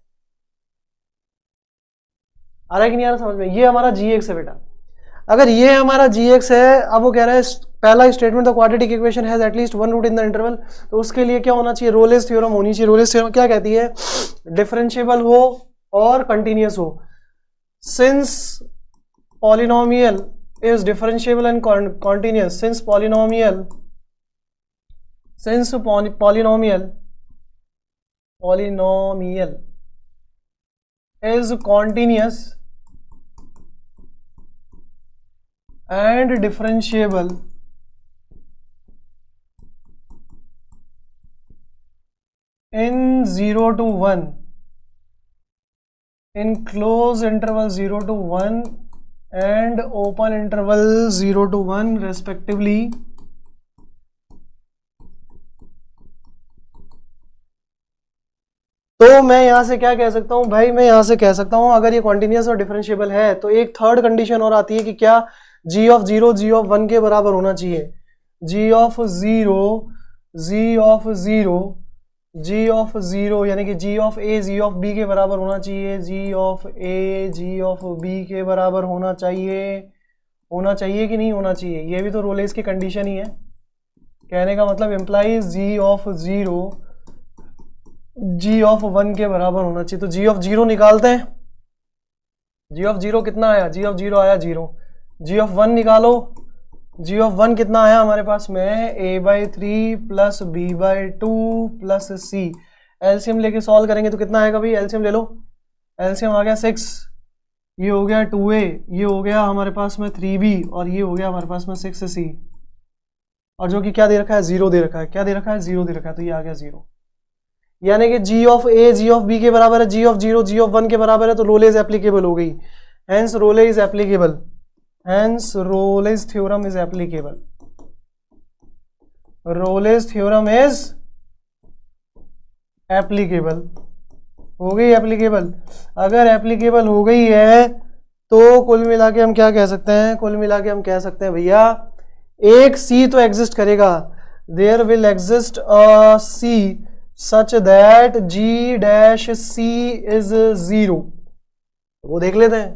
आ रहा है कि नहीं आ रहा समझ में? ये हमारा gx है बेटा। अगर ये हमारा gx है, अब वो कह रहा है पहला statement the quadratic equation has at least one root in the interval, तो उसके लिए क्या होना चाहिए, रोलेस थ्योरम होनी चाहिए। रोलेस थ्योरम क्या कहती है, डिफरेंशिएबल हो और कंटिन्यूअस हो। Since polynomial is differentiable and continuous, since polynomial is continuous and differentiable in 0 to 1, in closed interval 0 to 1 and open interval 0 to 1 respectively, तो मैं यहां से क्या कह सकता हूं भाई, मैं यहां से कह सकता हूं अगर ये कॉन्टिन्यूस और डिफरेंशिएबल है तो एक थर्ड कंडीशन और आती है कि क्या g ऑफ 0 g ऑफ 1 के बराबर होना चाहिए। g ऑफ 0 यानी कि g of a g of b के बराबर होना चाहिए, g of a g of b के बराबर होना चाहिए कि नहीं होना चाहिए। ये भी तो रोलेस की कंडीशन ही है। कहने का मतलब implies g of 0 g of 1 के बराबर होना चाहिए। तो g ऑफ 0 निकालते हैं, g ऑफ 0 कितना आया, g ऑफ 0 आया 0, g ऑफ 1 निकालो, g ऑफ 1 कितना आया हमारे पास में a/3 plus b/2 plus c। LCM लेके सॉल्व करेंगे तो कितना आएगा भाई, एलसीएम ले लो, एलसीएम आ गया 6, ये हो गया 2a, ये हो गया हमारे पास में 3b और ये हो गया हमारे पास में 6c, और जो कि क्या दे रखा है, 0 दे रखा है। क्या दे रखा है, 0 दे रखा है, तो ये आ गया 0। यानी कि g of a g of b के बराबर है, g ऑफ 0 g ऑफ 1 के बराबर है, तो रोलेस एप्लीकेबल हो गई। Hence role is applicable, hence Rolle's theorem is applicable, Rolle's theorem is applicable. हो गई एप्लीकेबल। अगर एप्लीकेबल हो गई है तो कुल मिला के हम क्या कह सकते हैं, कुल मिला के हम कह सकते हैं भैया एक c तो एग्जिस्ट करेगा, there will exist a c such that g dash c is 0। वो देख लेते हैं।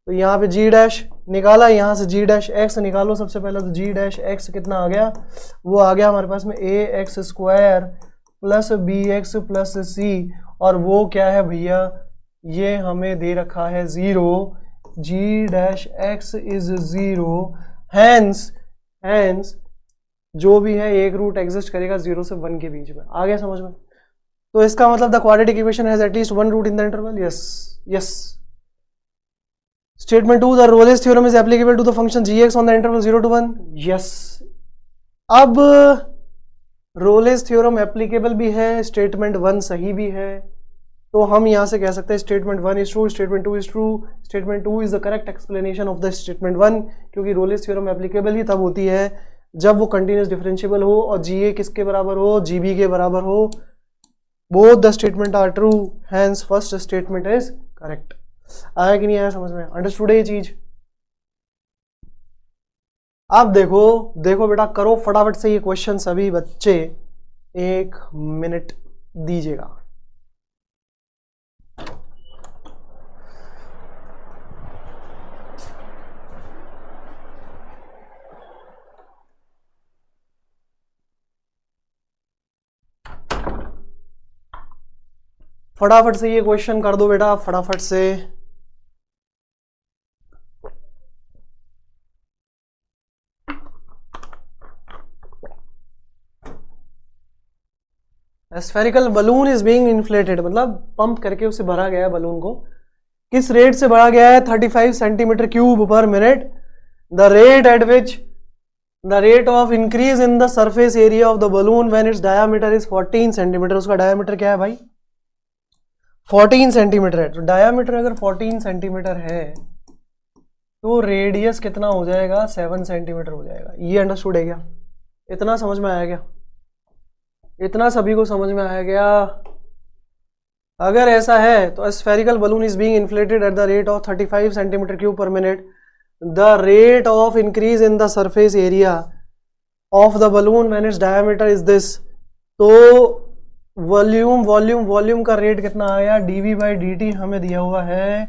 तो यहाँ पे g डैश निकाला, यहाँ से g डैश x निकालो सबसे पहले, तो g डैश x कितना आ गया, वो आ गया हमारे पास में ax square plus bx plus c, और वो क्या है भैया, ये हमें दे रखा है 0, जी डैश एक्स इज 0, हैंस जो भी है एक रूट एग्जिस्ट करेगा 0 से 1 के बीच में। आ गया समझ में? तो इसका मतलब the quadratic equation has at least one root in the interval. Yes. Statement 2, the Rolle's theorem is applicable to the function gx on the interval 0 to 1। Yes. अब रोलेस थ्योरम एप्लीकेबल भी है, स्टेटमेंट 1 सही भी है, तो हम यहां से कह सकते हैं statement 1 is true, statement 2 is true, statement 2 is the correct explanation of the statement 1, क्योंकि रोलेस थ्योरम एप्लीकेबल ही तब होती है जब वो कंटिन्यूस डिफरेंशिएबल हो और GA किसके बराबर हो, GB के बराबर हो। Both the statement are true, hence first statement is correct. आया कि नहीं आया समझ में? अंडरस्टूड है ये चीज? अब देखो बेटा, करो फटाफट से ये क्वेश्चन सभी बच्चे, 1 मिनट दीजिएगा। फटाफट से ये क्वेश्चन कर दो बेटा, फटाफट से। Spherical balloon is being inflated, मतलब पंप करके उसे भरा गया है बलून को। किस रेट से भरा गया है? 35 सेंटीमीटर क्यूब पर minute. The rate at which the rate of increase in the surface area of the balloon when it's diameter is 14 centimetre. उसका डायामीटर क्या है भाई? 14 सेंटीमीटर है। तो डायामीटर अगर 14 सेंटीमीटर है तो रेडियस कितना हो जाएगा? 7 सेंटीमीटर हो जाएगा। ये अंडरस्टूड है क्या? इतना समझ में आया क्या? इतना सभी को समझ में आया क्या? अगर ऐसा है तो spherical balloon is being inflated eight the rate of 35 centimetre cube पर minute. The rate of increase in the surface area of the balloon when its diameter is this. तो वॉल्यूम का रेट कितना आया? dv बाई dt हमें दिया हुआ है,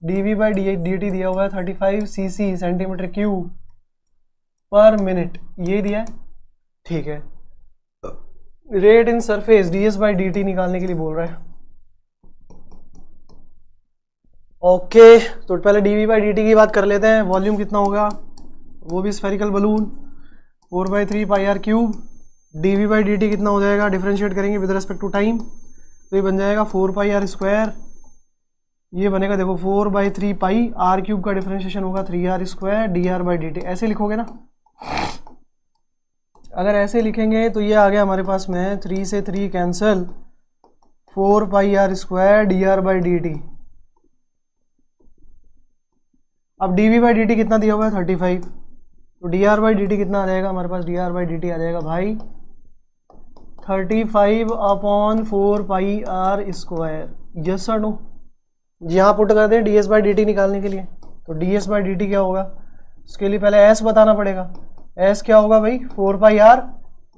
dv by dt दिया हुआ है 35 cc सेंटीमीटर क्यूब पर मिनट, ये दिया है, ठीक है। Rate in surface ds by dt निकालने के लिए बोल रहा है। ओके, तो पहले dv बाई dt की बात कर लेते हैं। वॉल्यूम कितना होगा? वो भी spherical balloon 4/3 pi r cube. dv by dt कितना हो जाएगा? डिफरेंशिएट करेंगे विद रिस्पेक्ट टू टाइम, तो ये बन जाएगा 4 पाई आर स्क्वायर। ये बनेगा देखो 4/3 पाई, आर क्यूब का डिफरेंशिएशन होगा 3r square dr by dt। ऐसे लिखोगे ना? अगर ऐसे लिखेंगे तो ये आ गया हमारे पास में 3 से 3 cancel, 4 pi r square dr by dt। अब dv बाई dt कितना दिया हुआ है? 35, तो dr बाई dt कितना आ जाएगा हमारे पास? dr बाई dt आ जाएगा भाई 35/4 पाई आर स्क्वायर। यस और नो? यहाँ पुट कर दें ds बाई dt निकालने के लिए, तो ds बाई dt क्या होगा? उसके लिए पहले s बताना पड़ेगा। s क्या होगा भाई? 4 पाई आर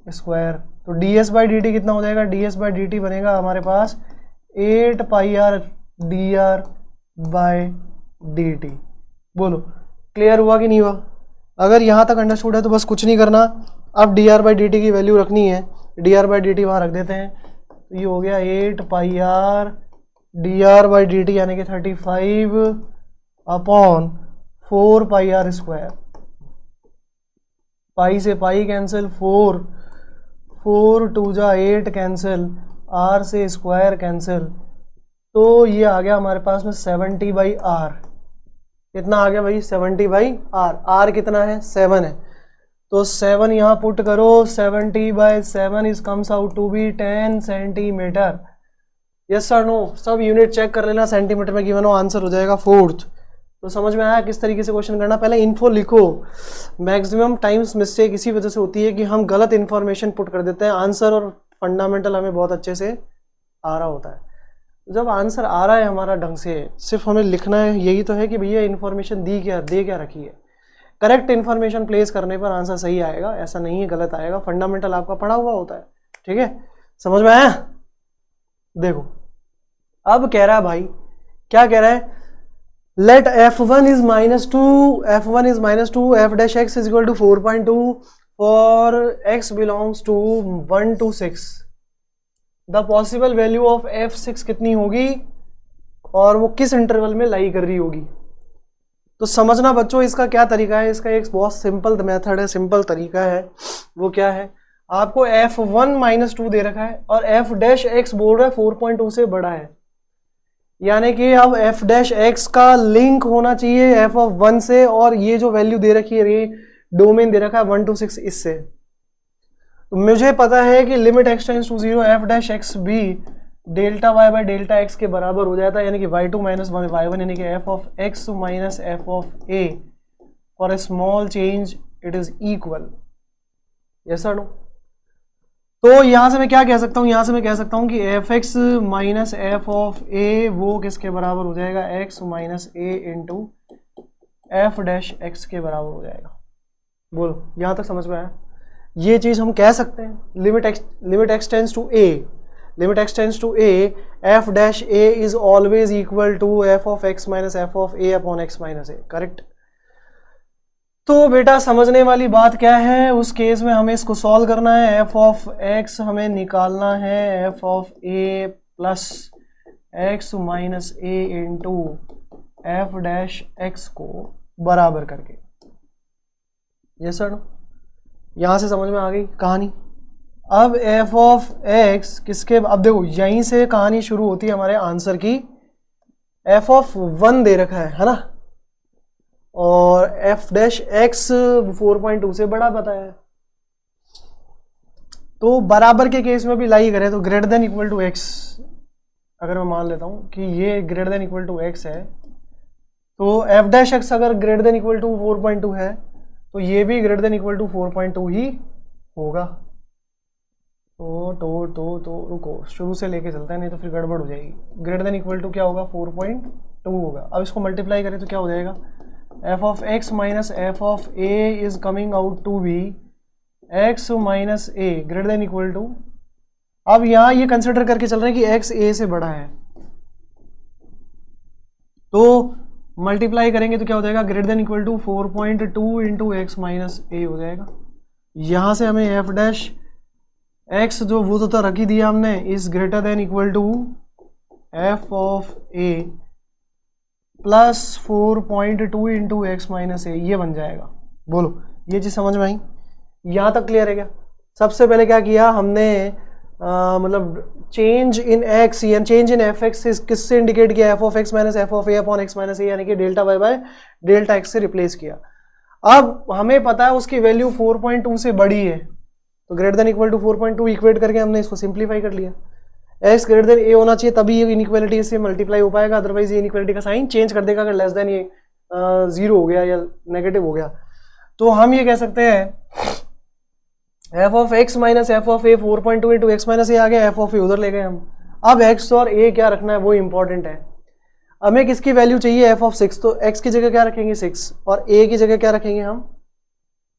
स्क्वायर। तो ds बाई dt कितना हो जाएगा? ds बाई dt बनेगा हमारे पास 8 पाई आर dr बाई dt। बोलो क्लियर हुआ कि नहीं हुआ? अगर यहाँ तक अंडरस्टूड है तो बस कुछ नहीं करना, अब dr बाई dt की वैल्यू रखनी है। dr बाई dt वहाँ रख देते हैं, तो ये हो गया 8 पाई आर dr बाई dt यानी कि 35/4 पाई आर स्क्वायर। पाई से पाई कैंसिल, 4 2 जा 8 कैंसिल, r से स्क्वायर कैंसिल, तो ये आ गया हमारे पास में 70/r। कितना आ गया भाई? 70/r। r कितना है? 7 है, तो 7 यहाँ पुट करो, 70/7 is comes out to be 10 centimetre. Yes sir no? सब यूनिट चेक कर लेना, सेंटीमीटर में गिवन हो, आंसर हो जाएगा 4th। तो समझ में आया किस तरीके से क्वेश्चन करना? पहले इन्फो लिखो। मैक्सिमम टाइम्स मिस्टेक इसी वजह से होती है कि हम गलत इन्फॉर्मेशन पुट कर देते हैं। आंसर और फंडामेंटल हमें बहुत अच्छे से आ रहा होता है। जब आंसर आ रहा है हमारा ढंग से, सिर्फ हमें लिखना है, यही तो है कि भैया इन्फॉर्मेशन दे क्या रखी है। करेक्ट इन्फॉर्मेशन प्लेस करने पर आंसर सही आएगा, ऐसा नहीं है गलत आएगा। फंडामेंटल आपका पढ़ा हुआ होता है, ठीक है? समझ में आया? देखो अब कह रहा है भाई, क्या कह रहा है? Let f1 is -2 f dash x is equal to 4.2 for x belongs to 1 to 6। The possible value of f6 कितनी होगी और वो किस इंटरवल में लाई कर रही होगी? तो समझना बच्चों इसका क्या तरीका है, इसका एक बहुत सिंपल मेथड है, सिंपल तरीका है। वो क्या है, आपको f1 माइनस 2 दे रखा है और f डैश x बोल रहा है 4.2 से बड़ा है, यानी कि अब f डैश x का लिंक होना चाहिए f ऑफ 1 से, और ये जो वैल्यू दे रखी है, ये डोमेन दे रखा है 1 to 6 इससे। तो मुझे पता है कि limit x tends to 0 f dash x भी delta y by delta x के बराबर हो जाता है, यानी कि y2 माइनस y1, यानी कि f ऑफ x माइनस f of a for a small change it is equal. Yes और नो? तो यहां से मैं क्या कह सकता हूं, यहां से मैं कह सकता हूं कि f x minus f of a वो किसके बराबर हो जाएगा, x minus a into f dash x के बराबर हो जाएगा। बोलो यहां तक समझ में आया? ये चीज हम कह सकते हैं, limit x tends to a, limit x tends to a, f dash a is always equal to f of x minus f of a upon x minus a. Correct? तो बेटा समझने वाली बात क्या है, उस केस में हमें इसको सॉल्व करना है, एफ ऑफ एक्स हमें निकालना है F of A plus x minus a into f dash x को बराबर करके। ये सर यहां से समझ में आ गई कहानी। अब एफ ऑफ एक्स किसके, अब देखो यहीं से कहानी शुरू होती है हमारे आंसर की। एफ ऑफ 1 दे रखा है ना, और f डैश एक्स 4.2 से बड़ा बताया है। तो बराबर के केस में भी लाई करें तो greater than equal to x, अगर मैं मान लेता हूं कि ये greater than equal to x है, तो f डैश एक्स अगर ग्रेटर देन इक्वल टू 4.2 है तो ये भी ग्रेटर देन इक्वल टू 4.2 ही होगा। तो रुको, शुरू से लेके चलते हैं, नहीं तो फिर गड़बड़ हो जाएगी। ग्रेटर देन इक्वल टू क्या होगा, 4.2 होगा। अब इसको मल्टीप्लाई करें तो क्या हो जाएगा, f of x माइनस f of a is coming out to be x minus a greater than equal to, अब यहां ये कंसिडर करके चल रहे हैं कि x a से बड़ा है, तो मल्टीप्लाई करेंगे तो क्या हो जाएगा, greater than equal to 4.2 into x minus a हो जाएगा। यहां से हमें f डैश x जो वो तो रख ही दिया हमने, is greater than equal to f of a plus 4.2 into x minus a, ये बन जाएगा। बोलो ये चीज समझ में आई? यहां तक क्लियर है क्या? सबसे पहले क्या किया हमने, मतलब चेंज इन एक्स या चेंज इन एफ एक्स किससे इंडिकेट किया, f of x minus f of a upon x minus a, यानी कि delta y by delta x से रिप्लेस किया। अब हमें पता है उसकी वैल्यू 4.2 से बड़ी है, तो greater than equal to 4.2 equate करके हमने इसको सिंप्लीफाई कर लिया। एक्स ग्रेटर देन ए होना चाहिए तभी ये इनइक्वालिटी से मल्टीप्लाई हो पाएगा, अदरवाइज ये इनइक्वालिटी का साइन चेंज कर देगा। अगर लेस देन ये 0 हो गया या नेगेटिव हो गया तो हम ये कह सकते हैं f of x minus f of a 4.2 into x minus a आ गया, एफ ऑफ ए उधर ले गए हम। अब एक्स और ए क्या रखना है वो इंपॉर्टेंट है। हमें किसकी वैल्यू चाहिए, एफ ऑफ 6, तो एक्स की जगह क्या रखेंगे 6 और ए की जगह क्या रखेंगे हम,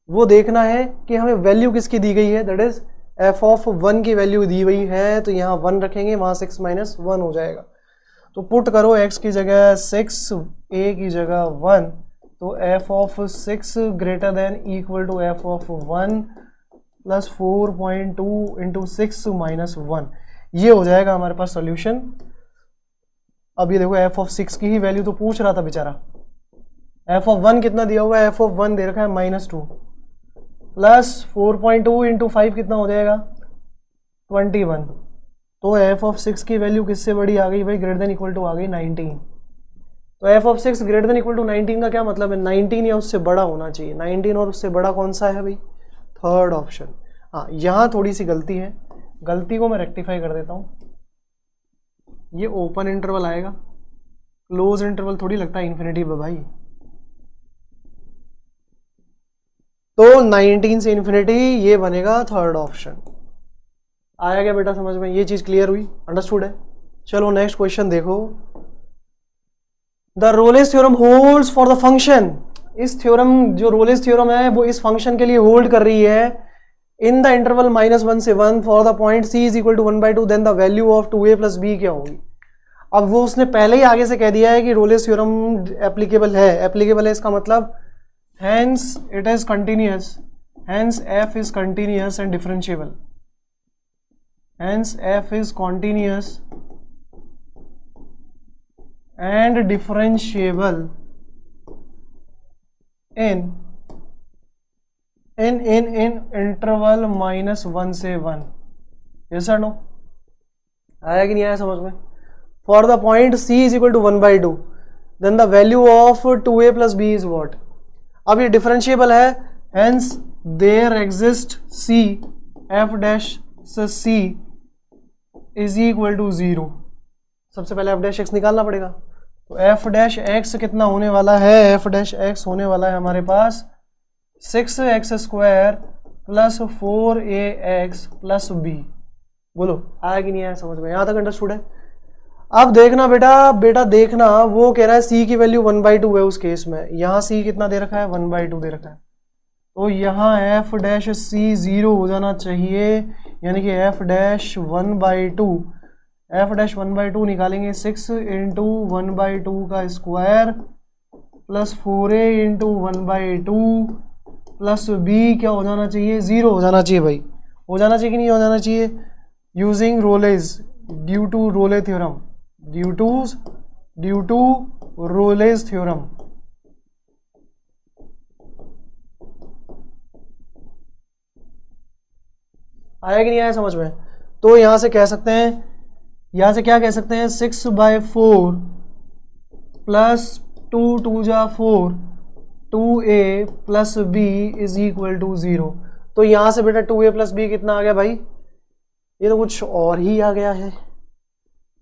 वो देखना है कि हमें वैल्यू किसकी दी गई है, दैट इज एफ ऑफ 1 की वैल्यू दी हुई है, तो यहाँ 1 रखेंगे, वहां 6 माइनस 1 हो जाएगा। तो पुट करो x की जगह 6, a की जगह 1, तो f of 6 greater than equal to f of 1 plus 4.2 into 6 minus 1, ये हो जाएगा हमारे पास सॉल्यूशन। अब ये देखो f ऑफ 6 की ही वैल्यू तो पूछ रहा था बेचारा, f ऑफ 1 कितना दिया हुआ है, f ऑफ 1 दे रखा है -2 प्लस 4.2 इंटू 5 कितना हो जाएगा 21, तो f ऑफ 6 की वैल्यू किससे बड़ी आ गई भाई, ग्रेटर देन इक्वल टू आ गई 19। तो f of 6 greater than equal to 19 का क्या मतलब है, 19 या उससे बड़ा होना चाहिए। 19 और उससे बड़ा कौन सा है भाई, थर्ड ऑप्शन। हाँ यहाँ थोड़ी सी गलती है, गलती को मैं रेक्टिफाई कर देता हूँ। ये ओपन इंटरवल आएगा, क्लोज इंटरवल थोड़ी लगता है इन्फिनिटी पे भाई। तो 19 से इन्फिनिटी ये बनेगा थर्ड ऑप्शन। आया क्या बेटा समझ में, ये चीज क्लियर हुई, अंडरस्टूड है। चलो नेक्स्ट क्वेश्चन देखो, the Rolle's theorem holds for the function. इस थ्योरम जो रोलेस थ्योरम है वो इस फंक्शन के लिए होल्ड कर रही है इन द इंटरवल -1 से 1 for the point c is equal to 1/2, then the value of 2a plus b क्या होगी। अब वो उसने पहले ही आगे से कह दिया है कि रोलेस थ्योरम एप्लीकेबल है, एप्लीकेबल है इसका मतलब hence it is continuous, hence f is continuous and differentiable, hence f is continuous and differentiable in interval -1 से 1। यस और नो? आया कि नहीं आया समझ में? For the point c is equal to 1/2 then the value of 2a plus b is what? अब ये डिफरेंशिएबल है, hence there exist c f dash c is equal to 0। सबसे पहले f डैश x निकालना पड़ेगा, तो f डैश x कितना होने वाला है? f डैश x होने वाला है हमारे पास 6x² plus 4ax plus b। बोलो आया कि नहीं आया समझ में? यहां तक अंडरस्टूड है? अब देखना बेटा देखना, वो कह रहा है c की वैल्यू 1/2 है उस केस में, यहाँ c कितना दे रखा है? 1/2 दे रखा है, तो यहाँ f डैश c 0 हो जाना चाहिए, यानी कि f डैश 1/2, f डैश 1/2 निकालेंगे 6 इंटू 1/2 का square plus 4a into 1/2 plus b क्या हो जाना चाहिए? 0 हो जाना चाहिए भाई। हो जाना चाहिए कि नहीं हो जाना चाहिए? Using Rolle's due to Rolle theorem, due to Rolle's theorem. आया कि नहीं आया समझ में? तो यहां से कह सकते हैं, यहां से क्या कह सकते हैं? 6/4 प्लस 2 2 जा 4 2a plus b is equal to 0। तो यहां से बेटा 2a प्लस b कितना आ गया भाई? ये तो कुछ और ही आ गया है,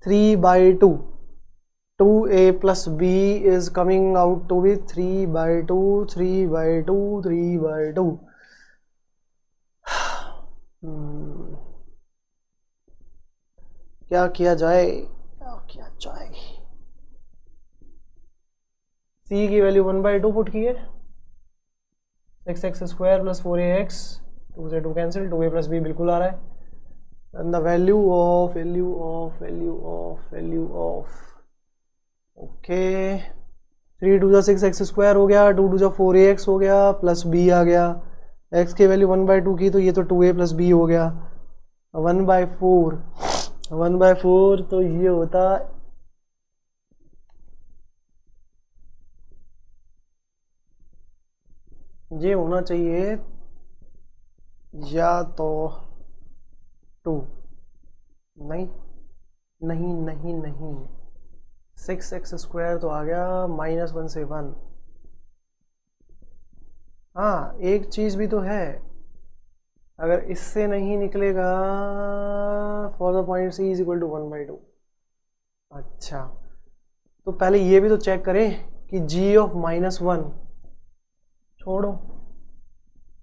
3/2। 2a plus b is coming out to be 3/2 3/2 3/2। क्या किया जाए, क्या किया जाए? c की वैल्यू 1/2 पुट की है, 6x² प्लस 4ax, 2 से 2 कैंसिल, 2a प्लस b बिल्कुल आ रहा है, and the value of okay 3 2 जा 6x² हो गया, 2 2 जा 4ax हो गया, प्लस b आ गया, x की वैल्यू 1/2 की, तो ये तो 2a प्लस b हो गया, 1/4 तो ये होता ये होना चाहिए या तो 2, नहीं नहीं नहीं नहीं 6x² तो आ गया -1 से 1। हाँ एक चीज भी तो है, अगर इससे नहीं निकलेगा for the point c is equal to 1/2। अच्छा तो पहले ये भी तो चेक करें कि g ऑफ -1, छोड़ो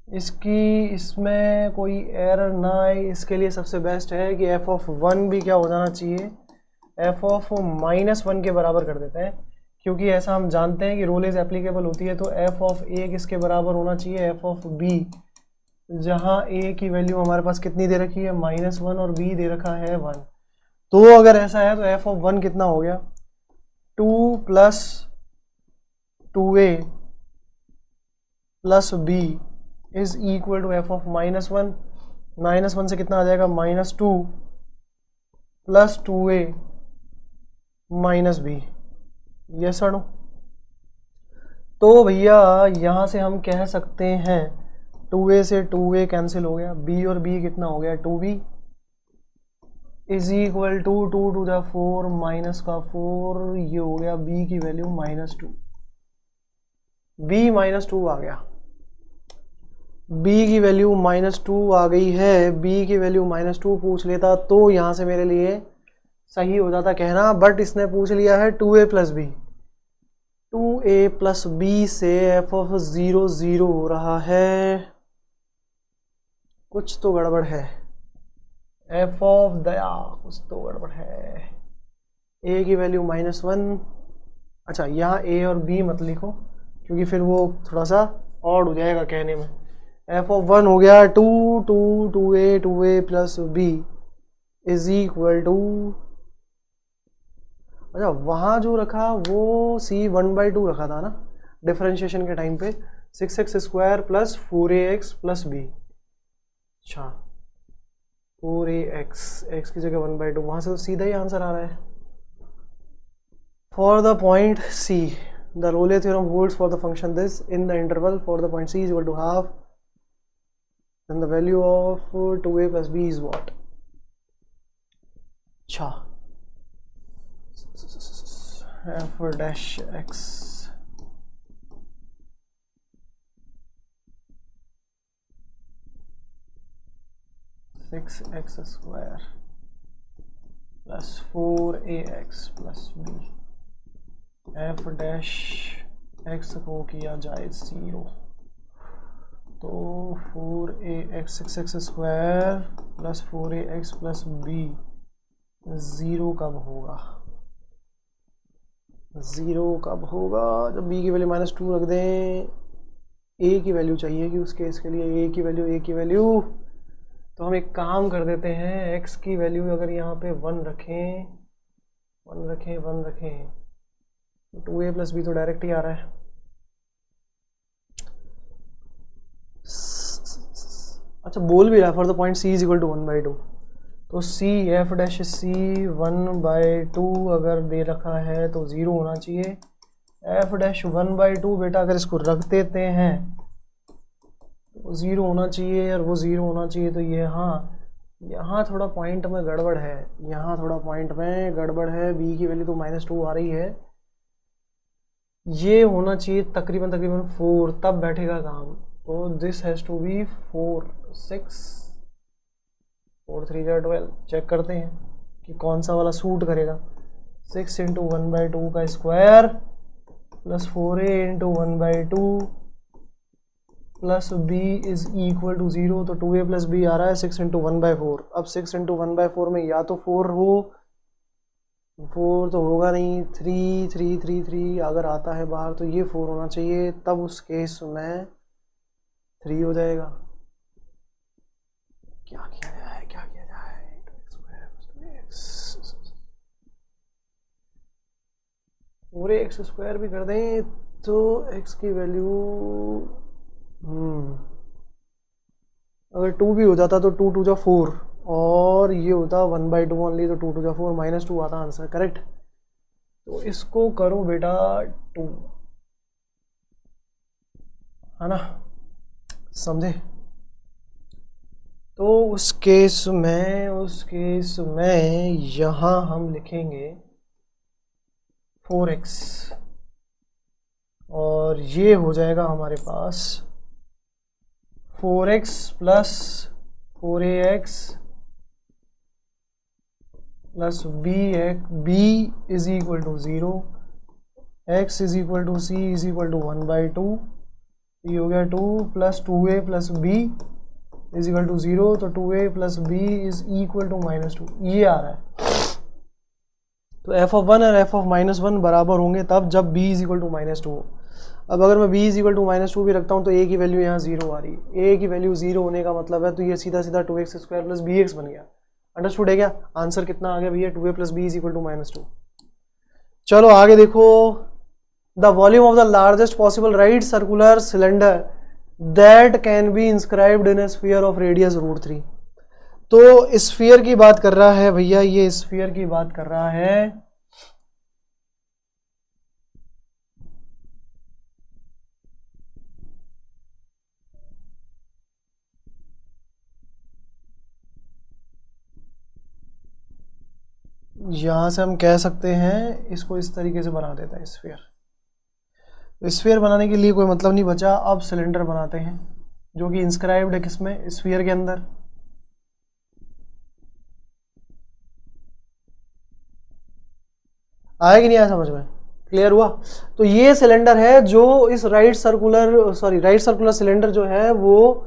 इसकी, इसमें कोई एरर ना आए, इसके लिए सबसे बेस्ट है कि f ऑफ 1 भी क्या हो जाना चाहिए? f ऑफ -1 के बराबर कर देते हैं, क्योंकि ऐसा हम जानते हैं कि रोलेज एप्लीकेबल होती है, तो f ऑफ a किसके बराबर होना चाहिए? f ऑफ b, जहां a की वैल्यू हमारे पास कितनी दे रखी है? -1 और b दे रखा है 1। तो अगर ऐसा है तो f ऑफ 1 कितना हो गया? 2 plus 2a plus b is equal to f of -1। -1 से कितना आ जाएगा? -2 plus 2a minus b। Yes और नो? तो भैया यहां से हम कह सकते हैं 2a से 2a कैंसिल हो गया, b और b कितना हो गया? 2b इज इक्वल टू 2 2 जा 4 माइनस का 4, ये हो गया b की वैल्यू -2, b -2 आ गया, b की वैल्यू -2 आ गई है, b की वैल्यू -2 पूछ लेता तो यहां से मेरे लिए सही हो जाता कहना, बट इसने पूछ लिया है 2a plus b, 2a plus b से f ऑफ 0 0 हो रहा है, कुछ तो गड़बड़ है, f ऑफ दया कुछ तो गड़बड़ है, a की वैल्यू -1। अच्छा यहाँ a और b मत लिखो क्योंकि फिर वो थोड़ा सा ऑड हो जाएगा कहने में। f ऑफ 1 हो गया 2 2 2a plus b is equal to, अच्छा वहाँ जो रखा वो c 1/2 रखा था ना डिफरेंशिएशन के टाइम पे, 6x² plus 4ax plus b। अच्छा 4ax, x की जगह 1/2, वहाँ से तो सीधा ही आंसर आ रहा है। For the point c The Rollet theorem holds for the function this in the interval for the point c is equal to half, then the value of 2a plus b is what? अच्छा, f dash x (6x square plus 4ax plus b) f dash x को किया जाए 0, तो 4ax 6x square plus 4ax plus b 0 कब होगा? 0 कब होगा? जब b की वैल्यू -2 रख दें, a की वैल्यू चाहिए कि उस केस के लिए a की वैल्यू, तो हम एक काम कर देते हैं, x की वैल्यू अगर यहाँ पे 1 रखें, तो 2a प्लस b तो डायरेक्ट ही आ रहा है। अच्छा, बोल भी रहा है for the point c is equal to 1/2, तो c f डैश c 1/2 अगर दे रखा है तो 0 होना चाहिए। f डैश 1/2 बेटा अगर इसको रख देते हैं तो 0 होना चाहिए, और वो 0 होना चाहिए, तो ये यहाँ थोड़ा पॉइंट में गड़बड़ है, b की वैल्यू तो -2 आ रही है, ये होना चाहिए तकरीबन 4, तब बैठेगा काम। तो this has to be 4, 6, 4 3 12। Check करते हैं कि कौन सा वाला सूट करेगा। 6 × 1/2 का square plus 4a × 1/2 plus b is equal to 0, तो 2a प्लस b आ रहा है 6 × 1/4। अब 6 × 1/4 में या तो 4 हो, 4 तो होगा नहीं, 3 3 3 3 अगर आता है बाहर तो ये 4 होना चाहिए, तब उस केस में 3 हो जाएगा। क्या किया जाए? 4x स्क्वायर भी कर दें तो x की वैल्यू अगर 2 भी हो जाता तो 2 2 4 और ये होता 1/2 ओनली, तो 2 2 4 -2 आता आंसर, करेक्ट। तो इसको करो बेटा 2, है ना, समझे? तो उस केस में यहाँ हम लिखेंगे 4x और ये हो जाएगा हमारे पास 4x plus 4ax plus b is equal to 0, x is equal to c is equal to 1/2, ये हो गया 2 plus 2a plus b is equal to 0, तो 2a plus b is equal to -2, ये आ रहा है। तो f(1) और f(-1) बराबर होंगे तब जब b इज इक्वल टू -2 हो। अब अगर मैं b इज इक्वल टू -2 भी रखता हूँ तो a की वैल्यू यहाँ 0 आ रही है। a की वैल्यू 0 होने का मतलब है तो ये सीधा 2x स्क्वायर प्लस bx बन गया। अंडरस्टूड है क्या? आंसर कितना आ गया भैया? 2a plus b is equal to -2। चलो आगे देखो, the volume of the largest possible right circular cylinder that can be inscribed in a sphere of radius √3। तो स्फीयर की बात कर रहा है भैया, ये स्फीयर की बात कर रहा है। यहां से हम कह सकते हैं इसको इस तरीके से बना देता है स्फीयर। स्फीयर बनाने के लिए कोई मतलब नहीं बचा, अब सिलेंडर बनाते हैं जो कि इंस्क्राइब्ड है किसमें? स्फीयर के अंदर। आया कि नहीं आया समझ में? क्लियर हुआ? तो ये सिलेंडर है जो इस राइट सर्कुलर सिलेंडर जो है वो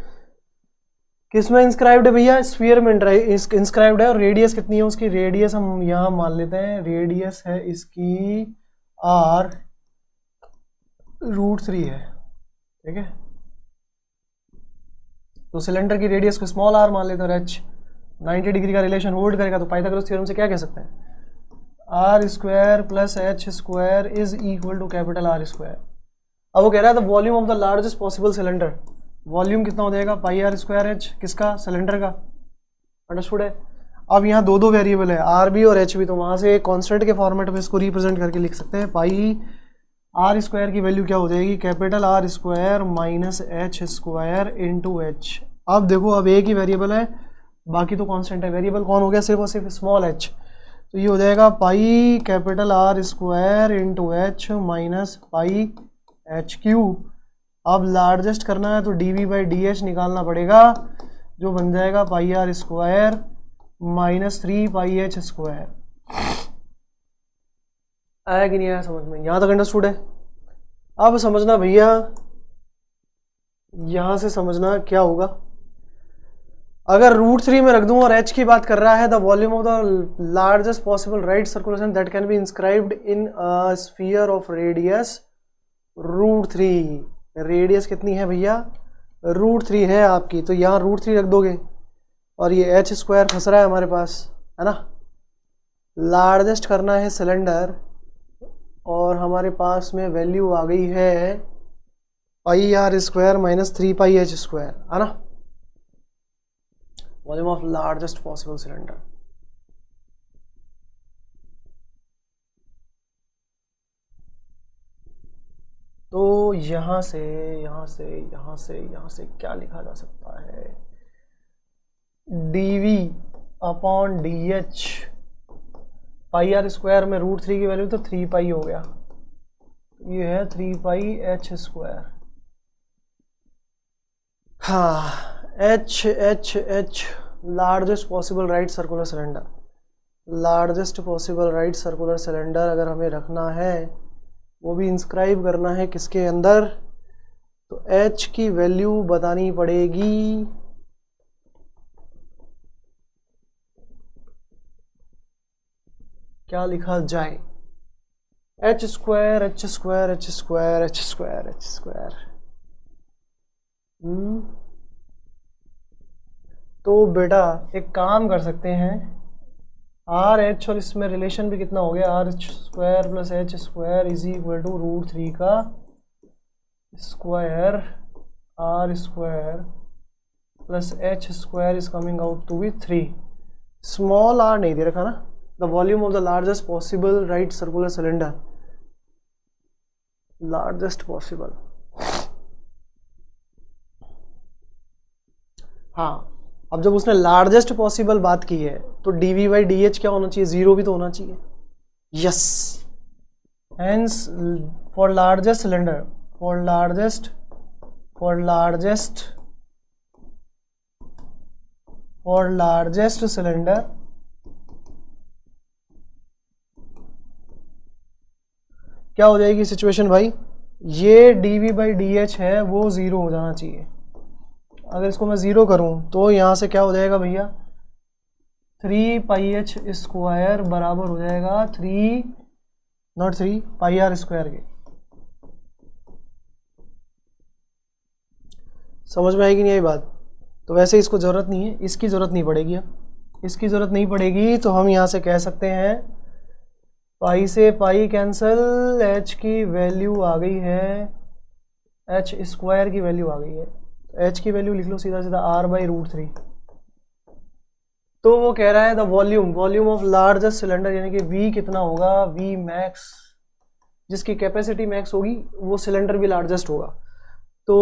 किसमें इंस्क्राइब्ड है भैया? स्फीयर में इंस्क्राइब्ड है। और रेडियस कितनी है उसकी? रेडियस हम यहां मान लेते हैं, रेडियस है इसकी r √3 है, ठीक है। तो सिलेंडर की रेडियस को स्मॉल r मान लेते हैं और h 90 डिग्री का रिलेशन होल्ड करेगा, तो पाइथागोरस थ्योरम से क्या कह सकते हैं? r² plus h² is equal to capital R²। अब वो कह रहा है the volume of the largest possible cylinder, volume कितना हो जाएगा? πr²h, किसका? सिलेंडर का। अंडरस्टूड है? अब यहाँ दो वेरिएबल है, r भी और h भी, तो वहां से कांस्टेंट के फॉर्मेट में इसको रिप्रेजेंट करके लिख सकते हैं, पाई आर स्क्वायर की वैल्यू क्या हो जाएगी, capital R square minus H square into H. अब देखो अब एक ही वेरिएबल है, बाकी तो कांस्टेंट है। वेरिएबल कौन हो गया, सिर्फ और सिर्फ स्मॉल एच। तो ये हो जाएगा pi capital R square into h minus pi h cube. अब लार्जेस्ट करना है तो d v by d h निकालना पड़ेगा, जो बन जाएगा pi r square minus 3 pi h square. आया कि नहीं आया समझ में, यहाँ तक अंडरस्टूड है। अब समझना भैया, यहाँ से समझना क्या होगा। अगर √3 में रख दूं और h की बात कर रहा है, the volume of the largest possible right circulation that can be inscribed in a sphere of radius √3। Radius कितनी है भैया, √3 है आपकी, तो यहाँ √3 रख दोगे और ये एच स्क्वायर फंस रहा है हमारे पास, है ना। लार्जेस्ट करना है सिलेंडर और हमारे पास में वैल्यू आ गई है pi r square minus 3 pi h square, है ना। Volume of largest possible cylinder. तो यहां से क्या लिखा जा सकता है, dv upon d h. Pi r square में √3 की वैल्यू तो 3 पाई हो गया, ये है 3 पाई एच स्क्वायर। हाँ H largest possible right circular cylinder. Largest possible right circular cylinder अगर हमें रखना है, वो भी इंस्क्राइब करना है किसके अंदर, तो एच की वैल्यू बतानी पड़ेगी क्या लिखा जाए, H square H square H square H square H square. तो बेटा एक काम कर सकते हैं, आर एच और इसमें रिलेशन भी कितना हो गया, r h square plus h square is equal to √3 का square r square plus h square is coming out to be 3। Small r नहीं दे रखा ना, the volume of the largest possible right circular cylinder, largest possible. हाँ अब जब उसने largest possible बात की है तो dv बाई डी एच क्या होना चाहिए, 0 भी तो होना चाहिए। Yes, hence for largest cylinder, for largest cylinder क्या हो जाएगी सिचुएशन भाई, ये dv बाई डी एच है वो 0 हो जाना चाहिए। अगर इसको मैं 0 करूं तो यहाँ से क्या हो जाएगा भैया, 3 पाई एच स्क्वायर बराबर हो जाएगा 3 पाई आर स्क्वायर के। समझ में आएगी नहीं आई बात। तो वैसे इसको ज़रूरत नहीं है, इसकी ज़रूरत नहीं पड़ेगी। अब इसकी ज़रूरत नहीं पड़ेगी तो हम यहाँ से कह सकते हैं पाई से पाई कैंसिल, एच की वैल्यू आ गई है, एच स्क्वायर की वैल्यू आ गई है, एच की वैल्यू लिख लो सीधा सीधा r बाई √3। तो वो कह रहा है the volume of largest cylinder, यानी कि v कितना होगा, v मैक्स, जिसकी कैपेसिटी मैक्स होगी वो सिलेंडर भी लार्जेस्ट होगा। तो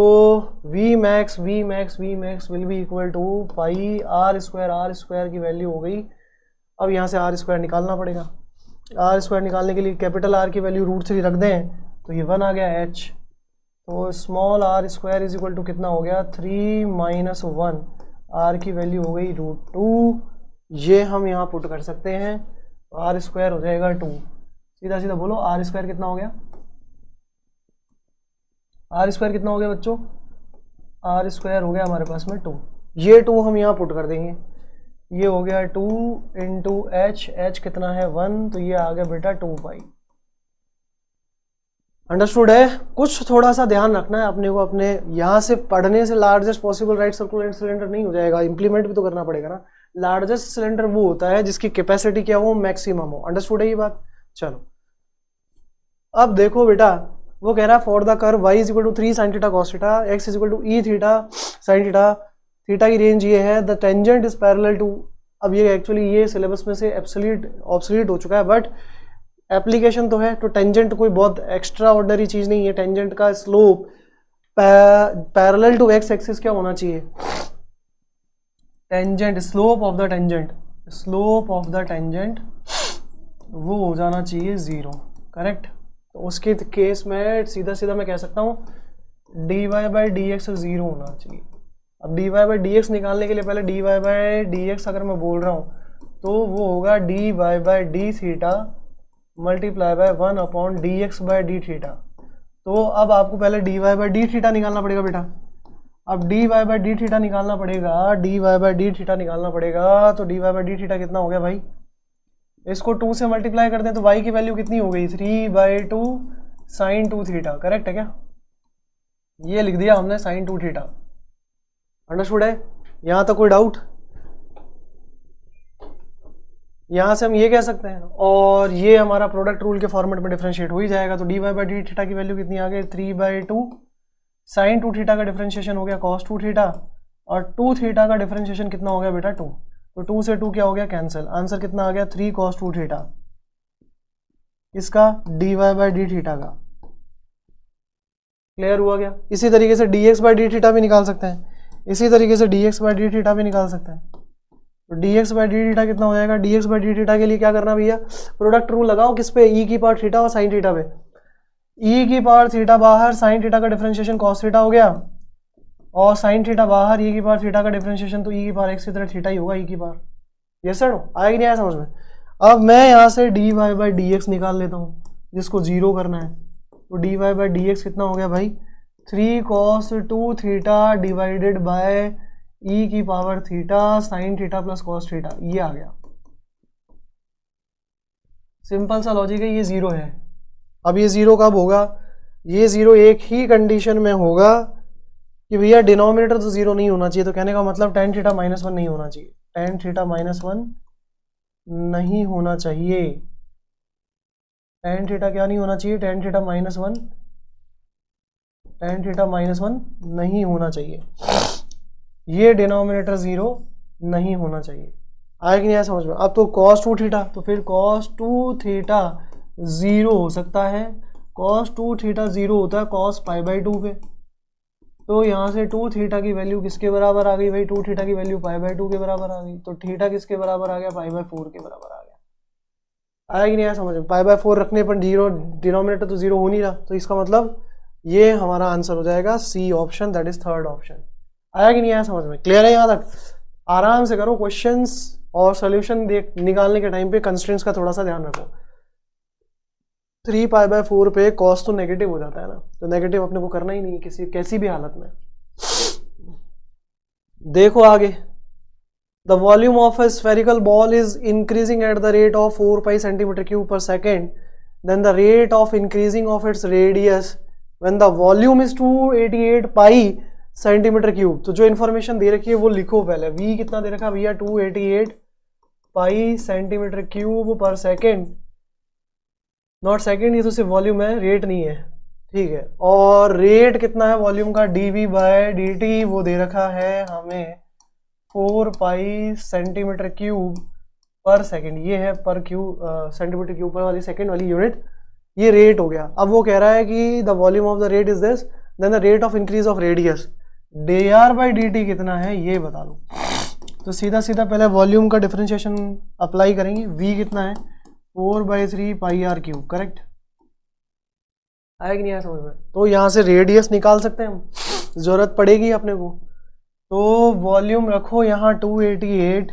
v max will be equal to pi r square की वैल्यू हो गई। अब यहाँ से आर स्क्वायर निकालना पड़ेगा। आर स्क्वायर निकालने के लिए कैपिटल आर की वैल्यू √3 रख दें तो ये 1 आ गया h। तो small r square is equal to कितना हो गया, 3 माइनस 1, आर की वैल्यू हो गई √2। ये हम यहाँ पुट कर सकते हैं, आर स्क्वायर हो जाएगा 2। सीधा सीधा बोलो आर स्क्वायर कितना हो गया, आर स्क्वायर कितना हो गया बच्चों, आर स्क्वायर हो गया हमारे पास में 2। ये 2 हम यहाँ पुट कर देंगे, ये हो गया 2 इंटू एच कितना है 1, तो ये आ गया बेटा 2 पाई। अंडरस्टूड है। कुछ थोड़ा सा ध्यान रखना है अपने को, अपने यहाँ से पढ़ने से largest possible right circular cylinder नहीं हो जाएगा, इंप्लीमेंट भी तो करना पड़ेगा ना। लार्जेस्ट सिलेंडर वो होता है जिसकी कैपेसिटी क्या हो, मैक्सिमम हो। अंडरस्टूड है ये बात। चलो अब देखो बेटा, वो कह रहा है for the curve y is equal to 3 sin theta cos theta, x is equal to e theta sin theta, theta की रेंज ये है, the tangent is parallel to. अब ये एक्चुअली ये सिलेबस में से ऑब्सोलीट हो चुका है, बट एप्लीकेशन तो है, तो टेंजेंट कोई बहुत एक्स्ट्रा ऑर्डनरी चीज नहीं है। टेंजेंट का slope parallel to x axis क्या होना चाहिए, tangent, slope of the tangent, slope of the tangent वो हो जाना चाहिए 0, करेक्ट। तो उसके केस में सीधा सीधा मैं कह सकता हूँ dy बाई डी एक्स 0 होना चाहिए। अब dy बाई डी एक्स निकालने के लिए पहले dy बाई डी एक्स अगर मैं बोल रहा हूँ तो वो होगा dy by D theta multiply by 1 upon dx by D theta. तो अब आपको पहले dy बाई डी थीटा निकालना पड़ेगा बेटा। अब dy बाई डी थीटा निकालना पड़ेगा, dy बाई डी थीटा निकालना पड़ेगा। तो dy बाई डी थीटा कितना हो गया भाई, इसको 2 से मल्टीप्लाई कर दें तो y की वैल्यू कितनी हो गई 3/2 साइन 2 थीटा, करेक्ट है क्या? ये लिख दिया हमने साइन 2 थीटा, अंडरस्टूड है? यहां तक कोई डाउट? यहां से हम ये कह सकते हैं, और ये हमारा प्रोडक्ट रूल के फॉर्मेट में डिफरेंशिएट हो ही जाएगा। तो dy बाई डी थीटा की वैल्यू कितनी आ गई 3/2 साइन 2 थीटा का डिफरेंशिएशन हो गया cos 2 थीटा, और 2 थीटा का डिफरेंशिएशन कितना हो गया बेटा 2। तो 2 से 2 क्या हो गया कैंसिल, आंसर कितना आ गया 3 cos 2 थीटा, इसका dy बाई डी थीटा का। क्लियर हुआ क्या? इसी तरीके से dx बाई डी थीटा भी निकाल सकते हैं, इसी तरीके से dx बाई डी थीटा भी निकाल सकते हैं। तो dx बाई डी थीटा कितना हो जाएगा, dx बाई डी थीटा के लिए क्या करना भैया, प्रोडक्ट रूल लगाओ किस पे, e की पावर थीटा और साइन थीटा पे। e की पावर थीटा बाहर, साइन थीटा का डिफरेंशिएशन cos थीटा हो गया, और साइन थीटा बाहर, e की पावर थीटा का डिफरेंशिएशन तो e की पावर x की तरह थीटा ही होगा, e की पावर। यस सर, आया कि नहीं आया समझ में? अब मैं यहाँ से dy बाई डी एक्स निकाल लेता हूँ, जिसको 0 करना है। तो dy बाई डी एक्स कितना हो गया भाई 3 cos 2 theta divided by e की power theta sine theta plus cos theta, ये आ गया। सिंपल सा लॉजिक है, ये 0 है। अब ये 0 कब होगा, ये 0 एक ही कंडीशन में होगा कि भैया डिनोमिनेटर तो 0 नहीं होना चाहिए। तो कहने का मतलब tan थीटा -1 नहीं होना चाहिए, tan थीटा -1 नहीं होना चाहिए। tan थीटा क्या नहीं होना चाहिए, tan थीटा -1, tan थीटा -1 नहीं होना चाहिए। ये डिनोमिनेटर 0 नहीं होना चाहिए। आया कि नहीं आया समझ में? अब तो cos 2 थीटा, तो फिर cos 2 थीटा 0 हो सकता है। cos 2 थीटा 0 होता है cos पाई बाई 2 पे। तो यहाँ से 2 थीटा की वैल्यू किसके बराबर आ गई भाई, 2 थीटा की वैल्यू पाई बाई 2 के बराबर आ गई। तो थीटा किसके बराबर आ गया, पाई बाई 4 के बराबर आ गया। आया कि नहीं आया समझ में? पाई बाई 4 रखने पर 0, डिनोमिनेटर तो 0 हो नहीं रहा, तो इसका मतलब ये हमारा आंसर हो जाएगा C option, that is third option. आया कि नहीं आया समझ में? क्लियर है यहाँ तक? आराम से करो क्वेश्चंस, और सोल्यूशन देख निकालने के टाइम पे कंस्ट्रेंट्स का थोड़ा सा ध्यान रखो। 3 पाई बाई 4 पे कॉस तो नेगेटिव हो जाता है ना, तो नेगेटिव अपने को करना ही नहीं है कैसी भी हालत में। देखो आगे, the volume of a spherical ball is increasing at the rate of 4 pi centimeter cube per second, then the rate of increasing of its radius when the volume is 288 pi centimetre cube. तो जो information दे रखी है वो लिखो पहले। v कितना दे रखा भैया 288 पाई सेंटीमीटर क्यूब पर सेकेंड, नॉट सेकेंड, ये तो सिर्फ वॉल्यूम है, रेट नहीं है, ठीक है। और रेट कितना है वॉल्यूम का, dv बाय dt, वो दे रखा है हमें 4 पाई सेंटीमीटर क्यूब पर सेकेंड। ये है पर क्यूब, सेंटीमीटर क्यूब पर वाली सेकेंड वाली यूनिट, ये रेट हो गया। अब वो कह रहा है कि the volume of the rate is this, then the rate of increase of radius, dr by dt कितना है ये बता दो। तो सीधा सीधा पहले वॉल्यूम का डिफरेंशिएशन अप्लाई करेंगे। v कितना है 4/3 पाई r क्यूब, करेक्ट? आया कि नहीं आया समझ में? तो यहाँ से रेडियस निकाल सकते हैं हम, जरूरत पड़ेगी अपने को। तो वॉल्यूम रखो यहाँ 288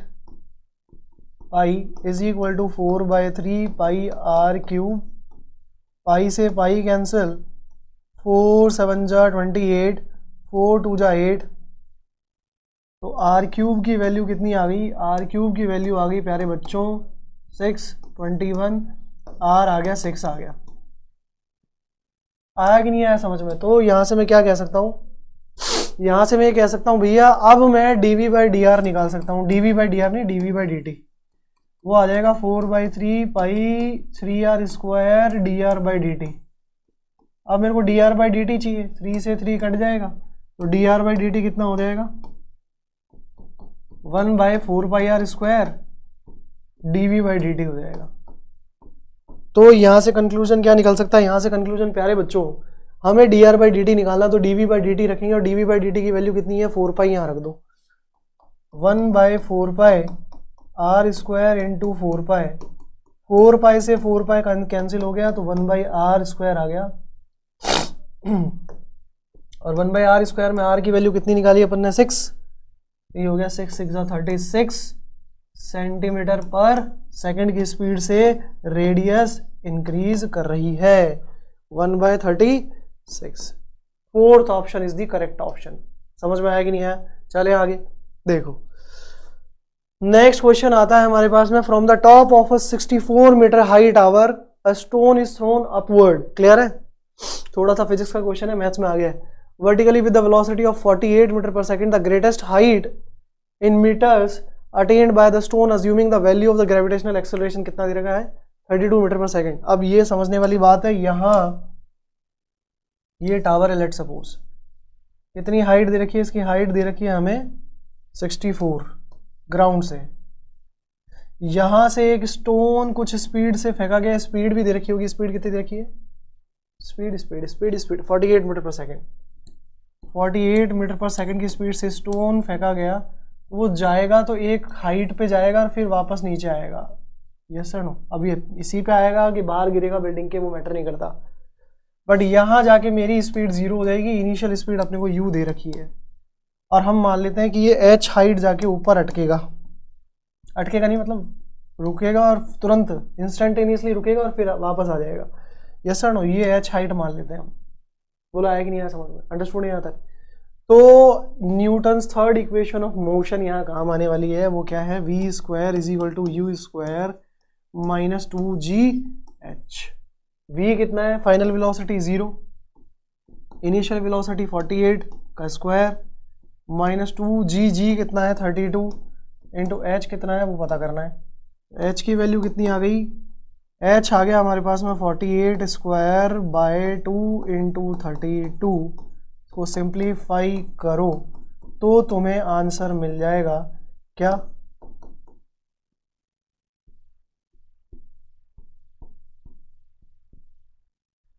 pi is equal to 4/3 pi r cube, pi से पाई कैंसिल, 4 7 जा 28, 4 2 जा 8। तो r क्यूब की वैल्यू कितनी आ गई, r क्यूब की वैल्यू आ गई प्यारे बच्चों 621, r आ गया 6 आ गया। आया कि नहीं आया समझ में? तो यहाँ से मैं क्या कह सकता हूँ, यहाँ से मैं ये कह सकता हूँ भैया अब मैं dv बाई डी आर निकाल सकता हूँ। dv बाई डी आर नहीं, dv बाई dt, वो आ जाएगा 4/3 पाई 3r square dr by dt। अब मेरे को dr बाई dt चाहिए, 3 से 3 कट जाएगा, तो dr बाई dt कितना हो जाएगा 1/4 पाई r square dv by dt हो जाएगा। तो यहाँ से कंक्लूजन क्या निकल सकता है, यहाँ से कंक्लूजन प्यारे बच्चों, हमें d r by d t निकालना, तो d v by d t रखेंगे और d v by d t की वैल्यू कितनी है 4 पाई, यहाँ रख दो 1/4 pi r square into 4 pi, 4 pi से 4 पाई कैंसिल हो गया तो 1/r स्क्वायर आ गया और 1/r स्क्वायर में r की वैल्यू कितनी निकाली अपन ने 6, ये हो गया 6 6 36 सेंटीमीटर पर सेकंड की स्पीड से रेडियस इंक्रीज कर रही है 1/36। Fourth option is the correct option. समझ में आया कि नहीं आया? चले आगे देखो, नेक्स्ट क्वेश्चन आता है हमारे पास में, from the top of a 64 metre high tower a stone is thrown upward. Clear है? थोड़ा सा फिजिक्स का क्वेश्चन है, मैथ्स में आ गया है। Vertically with the velocity of 48 metre पर second, the greatest height in metres attained by the stone assuming the value of the gravitational acceleration कितना दे रखा है 32 मीटर पर सेकंड। अब ये समझने वाली बात है, यहां ये टावर है, लेट सपोज कितनी हाइट दे रखी है, इसकी हाइट दे रखी है हमें 64 ग्राउंड से, यहां से एक स्टोन कुछ स्पीड से फेंका गया, स्पीड भी दे रखी होगी, स्पीड कितनी दे रखी है, स्पीड 48 मीटर पर सेकंड, 48 मीटर पर सेकंड की स्पीड से स्टोन फेंका गया, वो जाएगा तो एक हाइट पे जाएगा और फिर वापस नीचे आएगा। Yes sir no? अभी इसी पे आएगा कि बाहर गिरेगा बिल्डिंग के, वो मैटर नहीं करता, बट यहां जाके मेरी स्पीड 0 हो जाएगी। इनिशियल स्पीड अपने को u दे रखी है और हम मान लेते हैं कि ये h हाइट जाके ऊपर अटकेगा, अटकेगा नहीं मतलब रुकेगा और तुरंत इंस्टेंटेनियसली रुकेगा और फिर वापस आ जाएगा। Yes sir no? ये h हाइट मान लेते हैं हम। बोला आया कि नहीं आया समझ में? अंडरस्टूड नहीं आता? तो Newton's third equation of motion यहाँ काम आने वाली है, वो क्या है, v square is equal to u square minus 2gh। v कितना है, फाइनल वेलोसिटी 0, इनिशियल वेलोसिटी 48 का स्क्वायर माइनस 2g कितना है 32 इंटू h कितना है वो पता करना है। h की वैल्यू कितनी आ गई, h आ गया हमारे पास में 48 स्क्वायर बाय 2 इंटू 32 को सिंप्लीफाई करो तो तुम्हें आंसर मिल जाएगा क्या,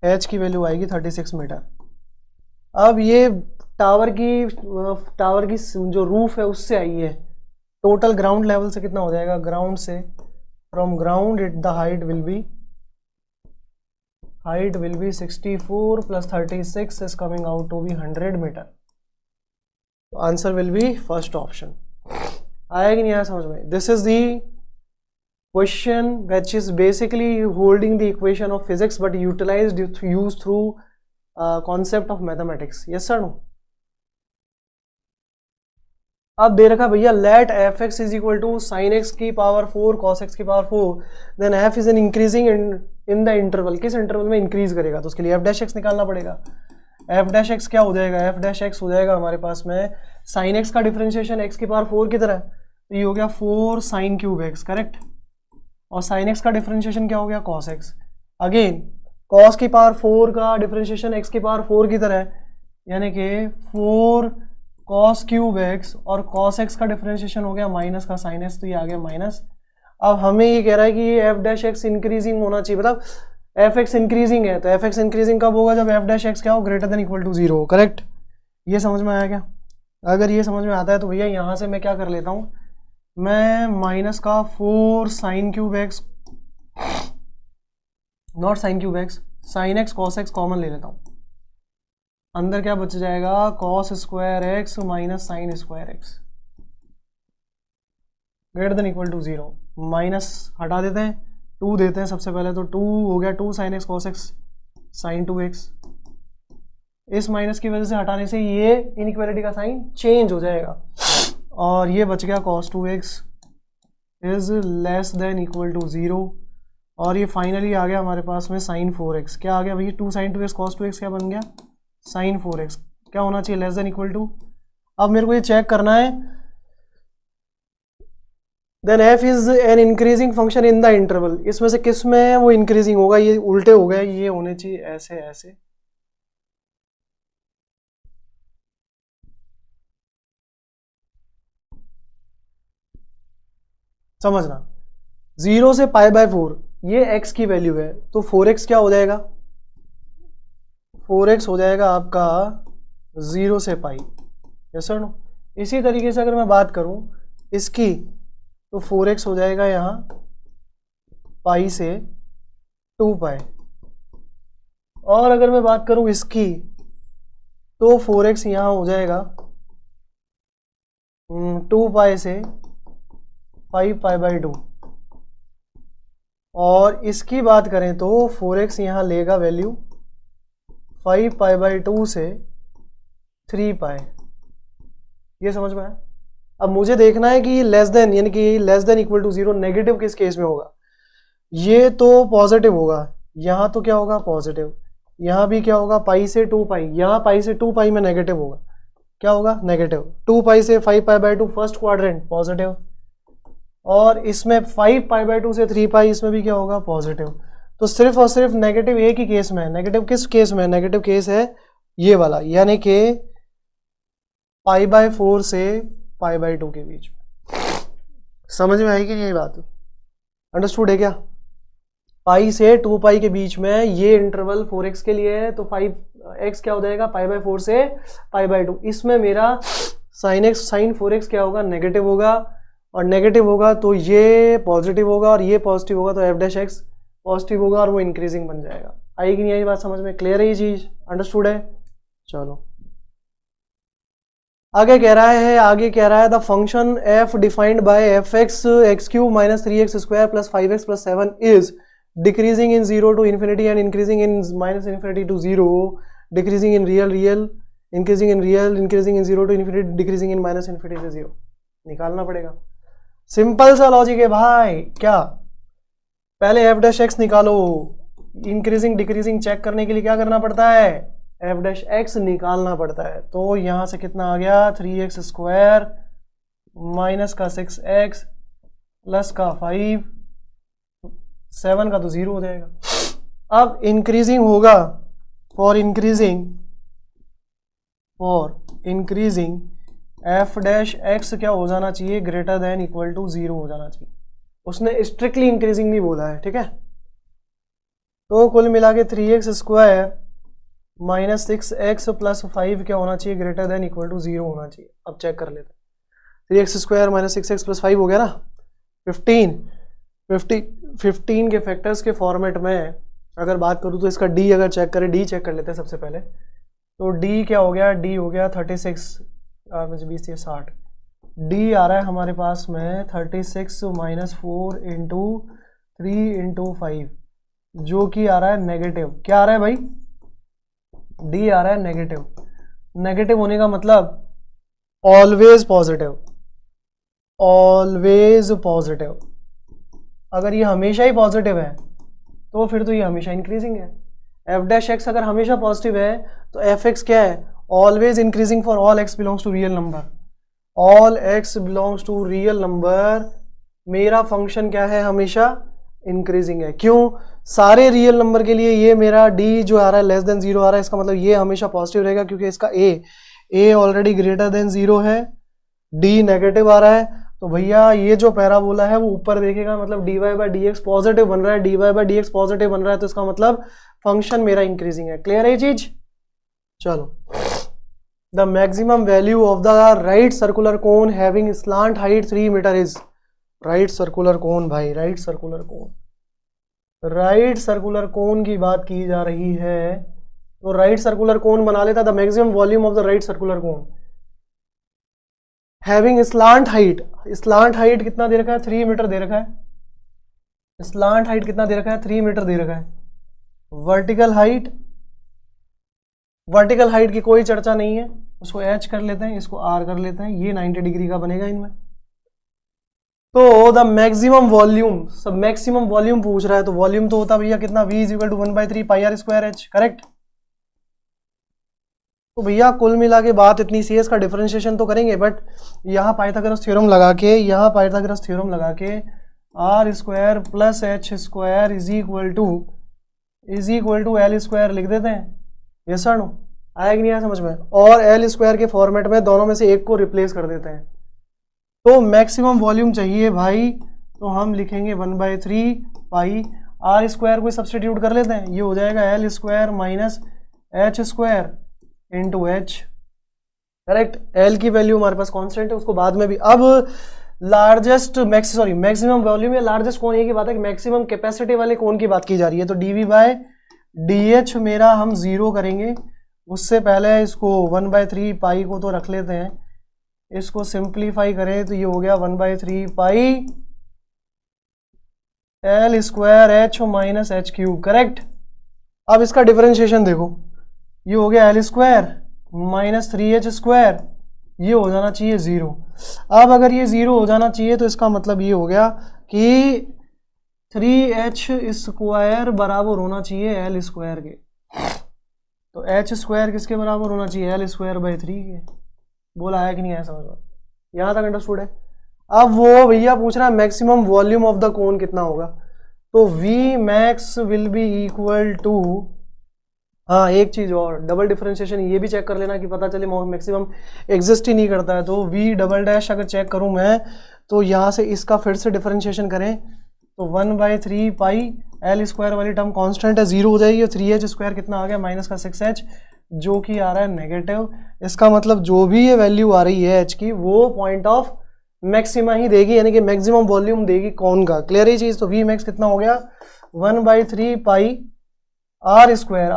h की वैल्यू आएगी 36 मीटर। अब ये टावर की जो रूफ है उससे आई है, टोटल ग्राउंड लेवल से कितना हो जाएगा, ग्राउंड से from ground it the height will be 64 plus 36 is coming out to be 100 metre. Answer will be first option. आया कि नहीं आया समझ में? This is the question which is basically holding the equation of physics but utilized used through concept of mathematics. yes or no? अब दे रखा भैया let f x is equal to sine x की पावर 4 कॉस एक्स की power 4, then f is an increasing in the interval. किस interval में increase करेगा, तो उसके लिए एफ डैश एक्स निकालना पड़ेगा। एफ डैश एक्स क्या हो जाएगा, एफ डैश एक्स हो जाएगा हमारे पास में साइन एक्स का डिफरेंशिएशन एक्स की पावर 4 की तरह, तो ये हो गया 4 साइन क्यूब एक्स, करेक्ट। और साइन एक्स का डिफरेंशिएशन क्या हो गया, कॉस एक्स। अगेन कॉस की पावर 4 का डिफरेंशिएशन एक्स की पावर 4 की तरह, यानी कि 4 कॉस क्यूब एक्स, और कॉस एक्स का डिफरेंशिएशन हो गया माइनस का साइन एक्स, तो ये आ गया माइनस। अब हमें ये कह रहा है कि ये एफ डैश एक्स इंक्रीजिंग होना चाहिए, मतलब एफ एक्स इंक्रीजिंग है, तो एफ एक्स इंक्रीजिंग कब होगा, जब एफ डैश एक्स क्या हो, ग्रेटर देन इक्वल टू 0 हो, करेक्ट। ये समझ में आया क्या? अगर ये समझ में आता है तो भैया यहाँ से मैं क्या कर लेता हूँ, मैं माइनस का 4 sine cube x, not sine cube x, sine x cos x common ले लेता हूँ, अंदर क्या बच जाएगा, cos square x minus sine square x greater than equal to 0। Minus हटा देते हैं, 2 देते हैं सबसे पहले, तो 2 हो गया 2 sine x cos x sine 2x। इस माइनस की वजह से हटाने से ये इनइक्वालिटी का साइन चेंज हो जाएगा और ये बच गया cos 2x is less than equal to 0। और ये फाइनली आ गया हमारे पास में साइन 4x, क्या आ गया भैया, 2 साइन 2x cos 2x क्या बन गया, साइन 4x, क्या होना चाहिए, लेस देन इक्वल टू। अब मेरे को ये चेक करना है, then f is an increasing function in the interval, इसमें से किस में वो इंक्रीजिंग होगा, ये उल्टे हो गए, ये होने चाहिए ऐसे ऐसे, समझना, 0 से पाई बाय 4, ये x की वैल्यू है, तो 4x क्या हो जाएगा, 4x हो जाएगा आपका 0 से पाई, यस और नो। इसी तरीके से अगर मैं बात करूं इसकी, तो 4x हो जाएगा यहाँ पाई से 2 पाई। और अगर मैं बात करूं इसकी, तो 4x यहाँ हो जाएगा 2 पाई से 5 पाई बाई 2। और इसकी बात करें तो 4x यहाँ लेगा वैल्यू 5 पाई बाई 2 से 3 पाई। ये समझ में आया। अब मुझे देखना है कि लेस देन, यानी कि less than equal to 0 negative किस केस में होगा। ये तो पॉजिटिव होगा, यहाँ तो क्या होगा पॉजिटिव, यहाँ भी क्या होगा पाई से 2 पाई, यहाँ पाई से 2 पाई में नेगेटिव होगा, क्या होगा नेगेटिव। 2 पाई से 5 pi by 2 first quadrant positive, और इसमें 5 पाई बाई 2 से 3 पाई, इसमें भी क्या होगा पॉजिटिव। तो सिर्फ और सिर्फ नेगेटिव एक ही केस में है। नेगेटिव किस केस में, नेगेटिव केस है ये वाला, यानी कि पाई बाई 4 से पाई बाई 2 के बीच में। समझ में आई कि नहीं ये बात, अंडरस्टूड है क्या। पाई से 2 पाई के बीच में ये इंटरवल 4x के लिए है, तो 5x क्या हो जाएगा पाई बाई 4 से पाई बाई 2। इसमें मेरा साइन 4x क्या होगा नेगेटिव होगा, और नेगेटिव होगा तो ये पॉजिटिव होगा, और ये पॉजिटिव होगा तो एफ डैश एक्स पॉजिटिव होगा, और वो इंक्रीजिंग बन जाएगा। आई कि नहीं आई बात समझ में, क्लियर है ये चीज, अंडरस्टूड है। चलो आगे कह रहा है the function f defined by F x x cube minus 3x square plus 5x plus 7 is decreasing in 0 to infinity and increasing in minus infinity to 0, decreasing in real, increasing in real, increasing in 0 to infinity, decreasing in minus infinity to 0। निकालना पड़ेगा, simple सा logic है भाई। क्या पहले F dash x निकालो, increasing decreasing check करने के लिए क्या करना पड़ता है, एफ डैश एक्स निकालना पड़ता है। तो यहां से कितना आ गया 3x स्क्वायर माइनस का 6x प्लस का 5, 7 का तो 0 हो जाएगा। अब इंक्रीजिंग होगा, for increasing F dash x क्या हो जाना चाहिए, ग्रेटर देन इक्वल टू 0 हो जाना चाहिए। उसने स्ट्रिक्टली इंक्रीजिंग नहीं बोला है, ठीक है। तो कुल मिला के 3x square minus 6x plus 5 क्या होना चाहिए, ग्रेटर देन इक्वल टू 0 होना चाहिए। अब चेक कर लेते हैं, 3x square minus 6x plus 5 हो गया ना 15 के फैक्टर्स के फॉर्मेट में अगर बात करूँ तो इसका d अगर चेक करें, d चेक कर लेते हैं सबसे पहले। तो d क्या हो गया, d हो गया 36, मुझे 20 से 60, d आ रहा है हमारे पास में 36 माइनस 4 इंटू 3 इंटू 5, जो कि आ रहा है नेगेटिव। क्या आ रहा है भाई, d आ रहा है नेगेटिव। नेगेटिव होने का मतलब ऑलवेज पॉजिटिव, ऑलवेज पॉजिटिव। अगर ये हमेशा ही पॉजिटिव है तो फिर तो ये हमेशा इंक्रीजिंग है। एफ डैश एक्स अगर हमेशा पॉजिटिव है तो एफ एक्स क्या है, always increasing for all x belongs to real number, all x belongs to real number. मेरा फंक्शन क्या है, हमेशा इंक्रीजिंग है। क्यों, सारे रियल नंबर के लिए ये मेरा डी जो आ रहा है लेस देन 0 आ रहा है, इसका मतलब ये हमेशा पॉजिटिव रहेगा, क्योंकि इसका ए ऑलरेडी ग्रेटर देन 0 है, डी नेगेटिव आ रहा है। तो भैया ये जो पैराबोला है वो ऊपर देखेगा, मतलब dy by D x positive बन रहा है, dy by D x positive बन रहा है, तो इसका मतलब फंक्शन मेरा इंक्रीजिंग है। क्लियर है ये चीज। चलो, the maximum value of the right circular cone having slant height 3 metre is, right circular cone भाई, right circular cone, right circular cone की बात की जा रही है। तो राइट सर्कुलर कोन बना लेता, the maximum volume of the right circular cone having slant height, slant height कितना दे रखा है, 3 मीटर दे रखा है। स्लांट हाइट कितना दे रखा है, 3 मीटर दे रखा है। वर्टिकल हाइट, वर्टिकल हाइट की कोई चर्चा नहीं है, उसको h कर लेते हैं, इसको r कर लेते हैं, ये 90 डिग्री का बनेगा इनमें। तो द मैक्सिमम वॉल्यूम, सब मैक्सिमम वॉल्यूम पूछ रहा है, तो वॉल्यूम तो होता भैया कितना, v is equal to 1/3 pi r square h, correct. तो भैया कुल मिला के बात इतनी सी है, इसका डिफरेंशिएशन तो करेंगे, बट यहाँ पाइथागोरस थ्योरम लगा के, यहाँ पाइथागोरस थ्योरम लगा के r square plus h square is equal to l square लिख देते हैं। यस और नो, आया कि नहीं आया समझ में। और एल स्क्वायर के फॉर्मेट में दोनों में से एक को रिप्लेस कर देते हैं। तो मैक्सिमम वॉल्यूम चाहिए भाई, तो हम लिखेंगे 1/3 पाई आर स्क्वायर को सब्सटीट्यूट कर लेते हैं, ये हो जाएगा L square minus H square into H, correct. L की वैल्यू हमारे पास कांस्टेंट है, उसको बाद में भी। अब लार्जेस्ट मैक्सिमम वॉल्यूम या लार्जेस्ट कोन, ये की बात है कि मैक्सिमम कैपेसिटी वाले कोन की बात की जा रही है। तो d v by d h मेरा हम 0 करेंगे, उससे पहले इसको 1/3 पाई को तो रख लेते हैं, इसको सिंप्लीफाई करें तो ये हो गया 1/3 pi L square H minus H cube, correct. अब इसका डिफरेंशिएशन देखो, ये हो गया L square minus 3h square, ये हो जाना चाहिए 0। अब अगर ये 0 हो जाना चाहिए तो इसका मतलब ये हो गया कि 3h स्क्वायर बराबर होना चाहिए एल स्क्वायर के। तो एच स्क्वायर किसके बराबर होना चाहिए, एल स्क्वायर बाई 3 के। बोला है कि नहीं आया समझ में, यहाँ तक अंडरस्टूड है। अब वो भैया पूछ रहा है maximum volume of the cone कितना होगा, तो v max will be equal to, हाँ एक चीज और, डबल डिफरेंशिएशन ये भी चेक कर लेना कि पता चले मैक्सिमम एग्जिस्ट ही नहीं करता है। तो वी डबल डैश अगर चेक करूं मैं, तो यहाँ से इसका फिर से डिफरेंशिएशन करें तो 1/3 पाई एल स्क्वायर वाली टर्म कांस्टेंट है, 0 हो जाएगी, और 3h स्क्वायर कितना आ गया माइनस का 6h, जो कि आ रहा है नेगेटिव। इसका मतलब जो भी ये वैल्यू आ रही है h की, वो पॉइंट ऑफ मैक्सिमा ही देगी, यानी कि मैक्सिमम वॉल्यूम देगी कौन का। क्लियर है चीज। तो वी मैक्स कितना हो गया 1/3 पाई आर स्क्वायर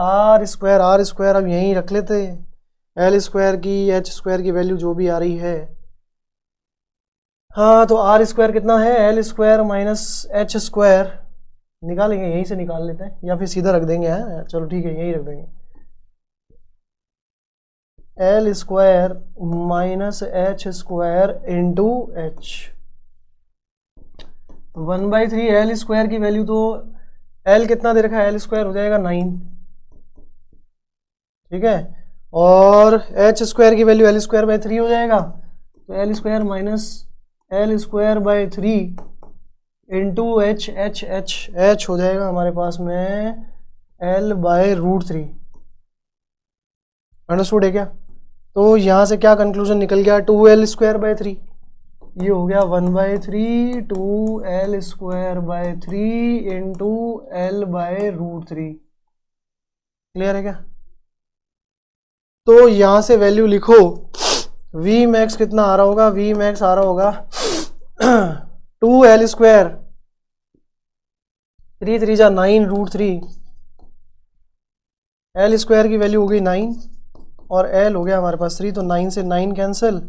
अब यहीं रख लेते हैं, एल स्क्वायर की एच स्क्वायर की वैल्यू जो भी आ रही है, हाँ तो आर स्क्वायर कितना है, L square minus H square, निकालेंगे यहीं से निकाल लेते हैं, या फिर सीधा रख देंगे, है चलो ठीक है यहीं रख देंगे, L square minus H square into H, 1/3 L square की वैल्यू, तो एल कितना दे रखा है, एल स्क्वायर हो जाएगा 9, ठीक है, और एच स्क्वायर की वैल्यू एल स्क्वायर बाई 3 हो जाएगा, तो L square minus L square by 3 into H हो जाएगा हमारे पास में एल बाय √3। अंडरस्टूड है क्या। तो यहाँ से क्या कंक्लूजन निकल गया, 2l स्क्वायर बाय 3, ये हो गया 1/3 2l square by 3 into L by √3। Clear है क्या। तो यहाँ से वैल्यू लिखो, v मैक्स कितना आ रहा होगा, v मैक्स आ रहा होगा 2l स्क्वायर 3 3 जा 9 √3, एल स्क्वायर की वैल्यू हो गई 9 और एल हो गया हमारे पास 3, तो 9 से 9 कैंसिल,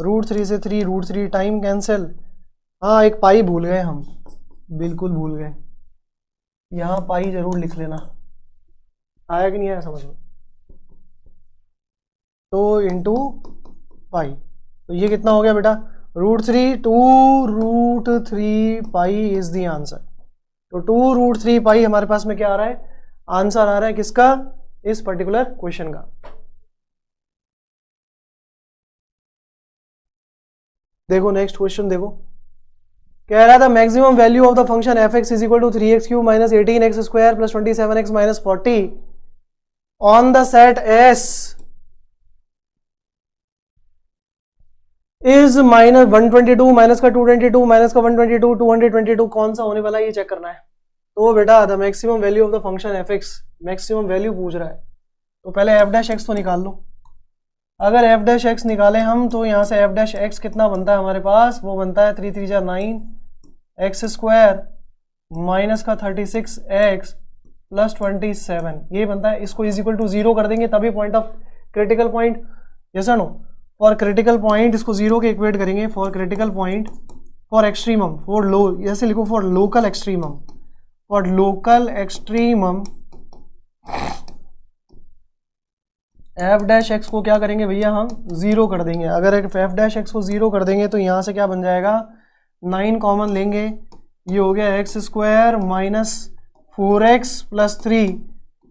√3 से 3 √3 टाइम कैंसिल। हाँ एक पाई भूल गए हम, बिल्कुल भूल गए, यहाँ पाई जरूर लिख लेना, आया कि नहीं आया समझ में। तो इंटू पाई, तो ये कितना हो गया बेटा √3 2√3 पाई इज द आंसर। तो 2√3 पाई हमारे पास में क्या आ रहा है, आंसर आ रहा है किसका, इस पर्टिकुलर क्वेश्चन का। देखो नेक्स्ट क्वेश्चन देखो, कह रहा था maximum value of the function f x is equal to 3x³ minus 18x square plus 27x minus 40 on the set s is minus 122 minus का 222 माइनस का 122 222, कौन सा होने वाला है ये चेक करना है। तो बेटा the maximum value of the function f x, maximum value पूछ रहा है, तो पहले एफ डैश एक्स तो निकाल लो। अगर एफ डैश एक्स निकालें हम, तो यहाँ से एफ डैश एक्स कितना बनता है हमारे पास, वो बनता है 3 3 जा 9 एक्स स्क्वायर माइनस का 36x प्लस 27, ये बनता है। इसको इज इक्वल टू 0 कर देंगे तभी पॉइंट ऑफ क्रिटिकल पॉइंट, जैसा नो फॉर क्रिटिकल पॉइंट इसको 0 के इक्वेट करेंगे, for critical point, for extremum, for low, जैसे लिखो for local extremum, for local extremum F dash x को क्या करेंगे भैया हम 0 कर देंगे। अगर एफ डैश एक्स को 0 कर देंगे तो यहाँ से क्या बन जाएगा, 9 कॉमन लेंगे, ये हो गया x square minus 4x plus 3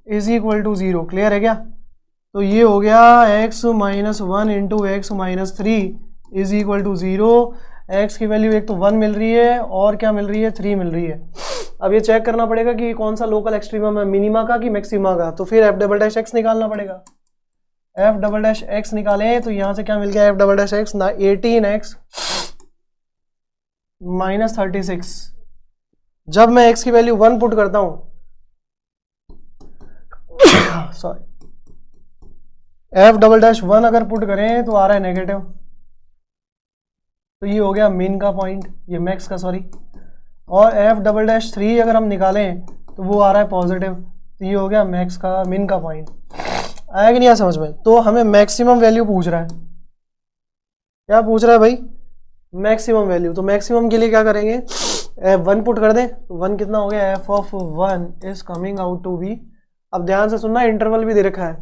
is equal to 0। Clear है क्या। तो ये हो गया x minus 1 into x minus 3 is equal to 0। x की वैल्यू एक तो 1 मिल रही है और क्या मिल रही है 3 मिल रही है। अब ये चेक करना पड़ेगा कि कौन सा लोकल एक्सट्रीमम है, मिनिमा का कि मैक्सिमा का। तो फिर एफ डबल डैश एक्स निकालना पड़ेगा। एफ डबल डैश एक्स निकालें तो यहाँ से क्या मिल गया, F double dash x 18x minus 36 जब मैं x की वैल्यू 1 पुट करता हूं, सॉरी, f डबल डैश 1 अगर पुट करें तो आ रहा है नेगेटिव, तो ये हो गया मीन का पॉइंट, ये मैक्स का सॉरी। और f डबल डैश 3 अगर हम निकालें तो वो आ रहा है पॉजिटिव, तो ये हो गया मैक्स का मीन का पॉइंट। आया कि नहीं आया समझ में? तो हमें मैक्सिमम वैल्यू पूछ रहा है। क्या पूछ रहा है भाई? Maximum value. तो मैक्सिमम के लिए क्या करेंगे, f1 पुट कर दें, तो 1 कितना हो गया, f of 1 is coming out to be, अब ध्यान से सुनना, इंटरवल भी दे रखा है,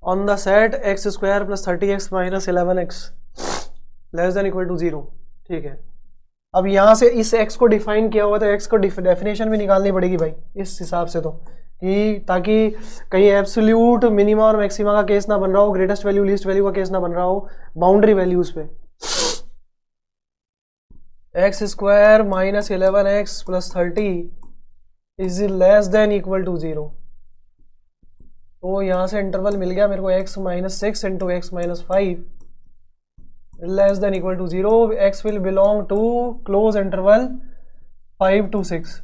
on the set x square plus 30x minus 11x less than equal to 0। ठीक है, अब यहाँ से इस x को डिफाइन किया हुआ, तो x को डेफिनेशन भी निकालनी पड़ेगी भाई इस हिसाब से, तो कि ताकि कहीं एब्सोल्यूट मिनिमा और मैक्सिमा का केस ना बन रहा हो, ग्रेटेस्ट वैल्यू लीस्ट वैल्यू का केस ना बन रहा हो, बाउंड्री वैल्यूज पे। X square minus 11x plus 30 is less than equal to 0। तो यहाँ से इंटरवल मिल गया मेरे को x minus 6 into x minus 5 less than equal to 0, x will belong to close interval 5 to 6।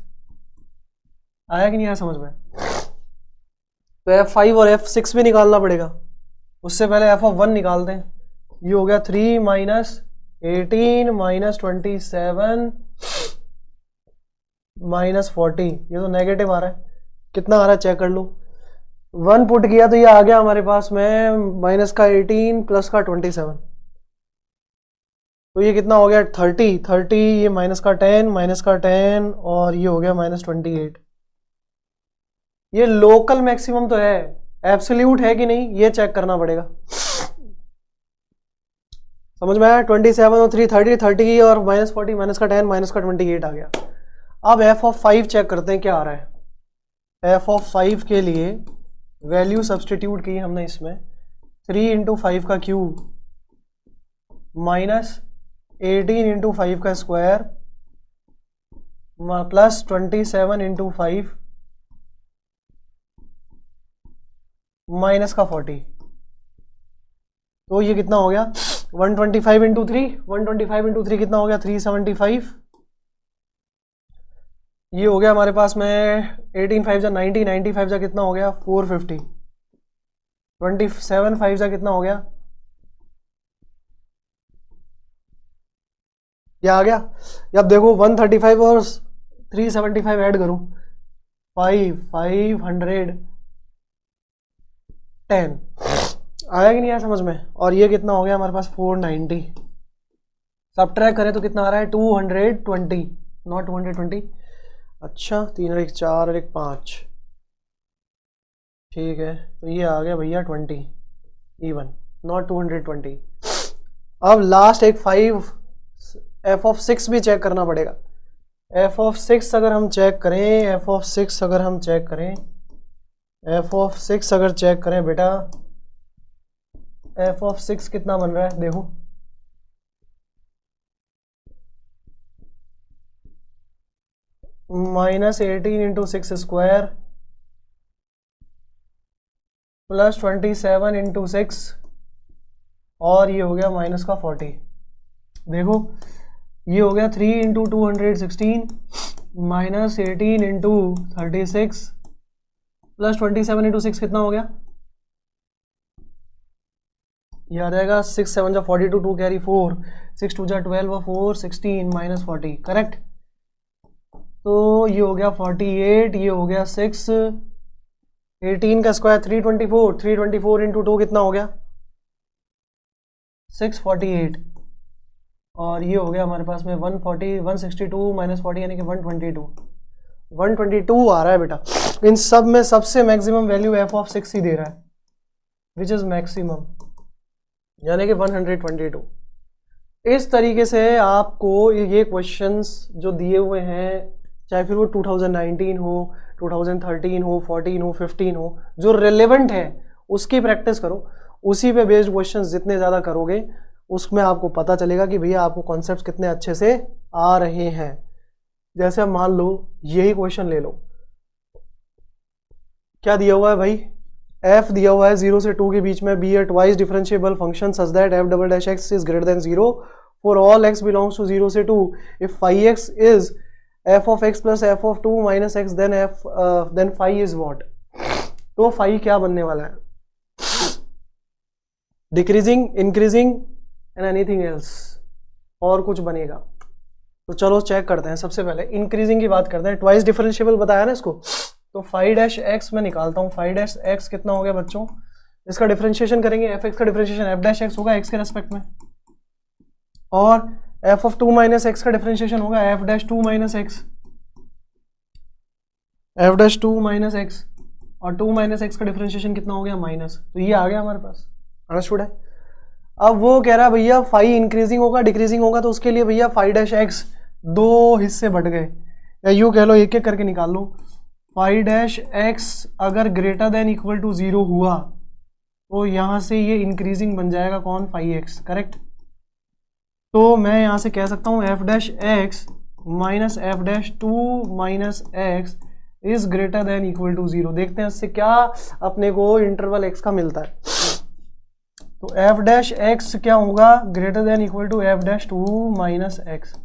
आया कि नहीं आया समझ में? तो f5 और f6 भी निकालना पड़ेगा, उससे पहले f ऑफ 1 निकालते हैं। ये हो गया 3 माइनस 18 माइनस 27 माइनस 40, ये तो नेगेटिव आ रहा है, कितना आ रहा है चेक कर लो। 1 पुट किया तो ये आ गया हमारे पास में माइनस का 18 प्लस का 27, तो ये कितना हो गया 30, ये माइनस का 10 और ये हो गया माइनस 28। ये लोकल मैक्सिमम तो है, एब्सोल्यूट है कि नहीं ये चेक करना पड़ेगा। समझ में आया? 27 और 3 30 और माइनस 40 माइनस का 10 माइनस का 28 आ गया। अब f ऑफ 5 चेक करते हैं क्या आ रहा है। f ऑफ 5 के लिए वैल्यू सब्सटीट्यूट की हमने इसमें, 3 इंटू 5 का क्यूब माइनस 18 इंटू 5 का स्क्वायर प्लस 27 इंटू 5 माइनस का 40, तो ये कितना हो गया 125 इंटू 3, 125 इंटू 3 कितना हो गया 375। ये हो गया हमारे पास में 18 5 जा 90, 95 जा कितना हो गया 450, 27 5 जा कितना हो गया, ये आ गया। अब देखो 135 और 375 ऐड करूं, 500 10 आया कि नहीं आया समझ में? और ये कितना हो गया हमारे पास 490, सब्ट्रैक्ट करें तो कितना आ रहा है 220, नॉट 220। अच्छा 3 और 1 4 और 1 5, ठीक है, तो ये आ गया भैया 20 इवन, नॉट 220। अब लास्ट एक 5 f ऑफ 6 भी चेक करना पड़ेगा। f ऑफ 6 अगर हम चेक करें, f ऑफ 6 अगर हम चेक करें, f ऑफ 6 अगर चेक करें बेटा, f ऑफ 6 कितना बन रहा है देखो, minus 18 into 6 square plus 27 into 6 और ये हो गया माइनस का 40। देखो ये हो गया 3 into 216 minus 18 into 36 plus 27 into 6 कितना हो गया, ये आ जाएगा 6 7 जा 42, 2 कैरी 4, 6 2 जा 12 और 4 16 माइनस 40, करेक्ट। तो ये हो गया 48, ये हो गया 6, 18 का स्क्वायर 324, 324 इंटू 2 कितना हो गया 648, और ये हो गया हमारे पास में 162 माइनस 40 यानी कि 122 आ रहा है बेटा। इन सब में सबसे मैक्सिमम वैल्यू f ऑफ 6 ही दे रहा है, विच इज मैक्सिमम, यानी कि 122। इस तरीके से आपको ये क्वेश्चंस जो दिए हुए हैं, चाहे फिर वो 2019 हो, 2013 हो, 14 हो, 15 हो, जो रिलेवेंट है उसकी प्रैक्टिस करो। उसी पे बेस्ड क्वेश्चंस जितने ज़्यादा करोगे उसमें आपको पता चलेगा कि भैया आपको कॉन्सेप्ट्स कितने अच्छे से आ रहे हैं। जैसे मान लो यही क्वेश्चन ले लो, क्या दिया हुआ है भाई, f दिया हुआ है 0 से 2 के बीच में, be a twice differentiable function such that f double dash x is greater than 0 for all x belongs to 0 से 2 if phi x is f of x plus f of 2 minus x then phi is what? तो phi क्या बनने वाला है? Decreasing, increasing and anything else, और कुछ बनेगा? तो चलो चेक करते हैं। सबसे पहले इंक्रीजिंग की बात करते हैं। ट्वाइस डिफरेंशिएबल बताया ना इसको, तो फाई डैश एक्स में निकालता हूँ। फाई डैश एक्स कितना हो गया बच्चों? इसका डिफरेंशिएशन करेंगे, एफ एक्स का डिफरेंशिएशन एफ डैश एक्स होगा एक्स के रेस्पेक्ट में, और एफ ऑफ 2 माइनस एक्स का डिफरेंशिएशन होगा F dash 2 minus x, f dash 2 minus x, और 2 माइनस एक्स का डिफरेंशिएशन कितना हो गया? माइनस। तो ये आ गया हमारे पास, अंडरस्टूड है। अब वो कह रहा है भैया फाई इंक्रीजिंग होगा डिक्रीजिंग होगा, तो उसके लिए भैया फाई डैश एक्स दो हिस्से बढ़ गए, या यूँ कह लो एक एक करके निकाल लो। फाई डैश एक्स अगर ग्रेटर देन इक्वल टू 0 हुआ तो यहाँ से ये इंक्रीजिंग बन जाएगा कौन? Phi x, correct. तो मैं यहाँ से कह सकता हूँ f dash x minus f dash 2 minus x is greater than equal to 0। देखते हैं इससे क्या अपने को इंटरवल एक्स का मिलता है। तो एफ डैश एक्स क्या होगा? Greater than equal to f dash 2 minus x.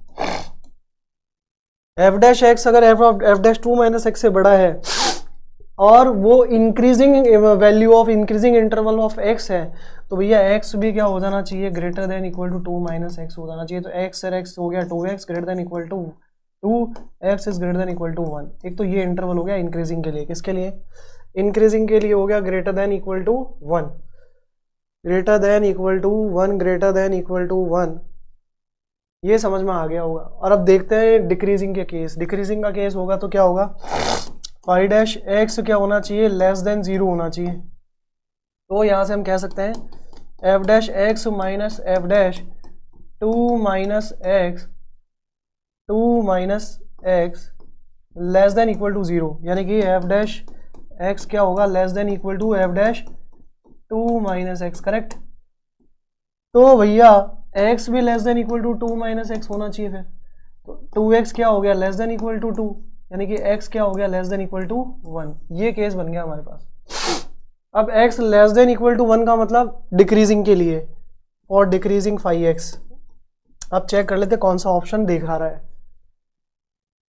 F dash x अगर एफ डैश 2 माइनस एक्स से बड़ा है और वो increasing value of increasing interval of x है, तो भैया एक्स भी क्या हो जाना चाहिए? Greater than equal to 2 minus x हो जाना चाहिए। तो एक्स और एक्स हो गया 2x greater than equal to 2x is greater than equal to 1। एक तो ये इंटरवल हो गया इंक्रीजिंग के लिए। किसके लिए? इंक्रीजिंग के लिए हो गया greater than equal to 1, greater than equal to 1, greater than equal to 1। ये समझ में आ गया होगा। और अब देखते हैं डिक्रीजिंग के केस। डिक्रीजिंग का केस होगा तो क्या होगा? फाई डैश एक्स क्या होना चाहिए? लेस देन 0 होना चाहिए। तो यहाँ से हम कह सकते हैं f dash x minus f dash 2 minus x 2 minus x less than equal to 0, यानी कि एफ डैश एक्स क्या होगा? Less than equal to f dash 2 minus x, correct. तो भैया x भी less than equal to 2 minus x होना चाहिए। फिर तो 2x क्या हो गया? लेस देन इक्वल टू 2, यानी कि x क्या हो गया? Less than equal to 1। ये केस बन गया हमारे पास। अब x less than equal to 1 का मतलब डिक्रीजिंग के लिए, और डिक्रीजिंग फाई x। अब चेक कर लेते कौन सा ऑप्शन दिखा रहा है।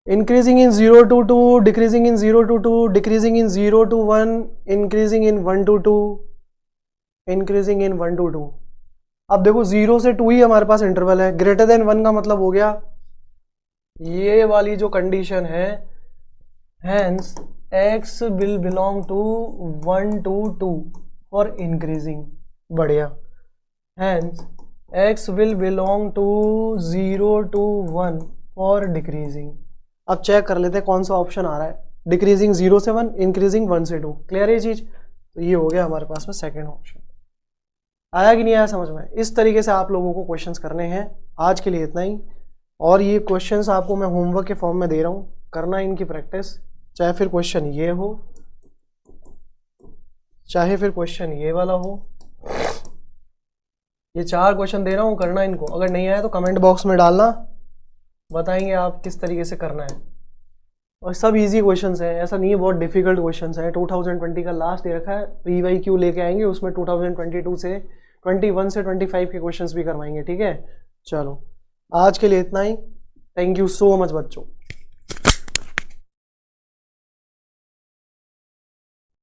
Increasing in 0 to 2, decreasing in 0 to 2, decreasing in 0 to 1, increasing in 1 to 2, increasing in 1 to 2। अब देखो 0 से 2 ही हमारे पास इंटरवल है। ग्रेटर देन 1 का मतलब हो गया ये वाली जो कंडीशन है, hence x will belong to 1 to 2 for increasing. बढ़िया। Hence x will belong to 0 to 1 for decreasing. अब चेक कर लेते हैं कौन सा ऑप्शन आ रहा है। डिक्रीजिंग 0 से 1, इंक्रीजिंग 1 से 2। क्लियर है ये चीज? तो ये हो गया हमारे पास में सेकेंड ऑप्शन। आया कि नहीं आया समझ में? इस तरीके से आप लोगों को क्वेश्चंस करने हैं। आज के लिए इतना ही, और ये क्वेश्चंस आपको मैं होमवर्क के फॉर्म में दे रहा हूँ, करना इनकी प्रैक्टिस। चाहे फिर क्वेश्चन ये हो, चाहे फिर क्वेश्चन ये वाला हो, ये 4 क्वेश्चन दे रहा हूँ, करना इनको। अगर नहीं आया तो कमेंट बॉक्स में डालना, बताएंगे आप किस तरीके से करना है। और सब इजी क्वेश्चंस हैं, ऐसा नहीं है बहुत डिफिकल्ट क्वेश्चंस हैं। 2020 का लास्ट दे रखा है, PYQ लेके आएंगे, उसमें 2022 से 21 से 25 के क्वेश्चंस भी करवाएंगे। ठीक है, चलो आज के लिए इतना ही। थैंक यू सो मच बच्चों।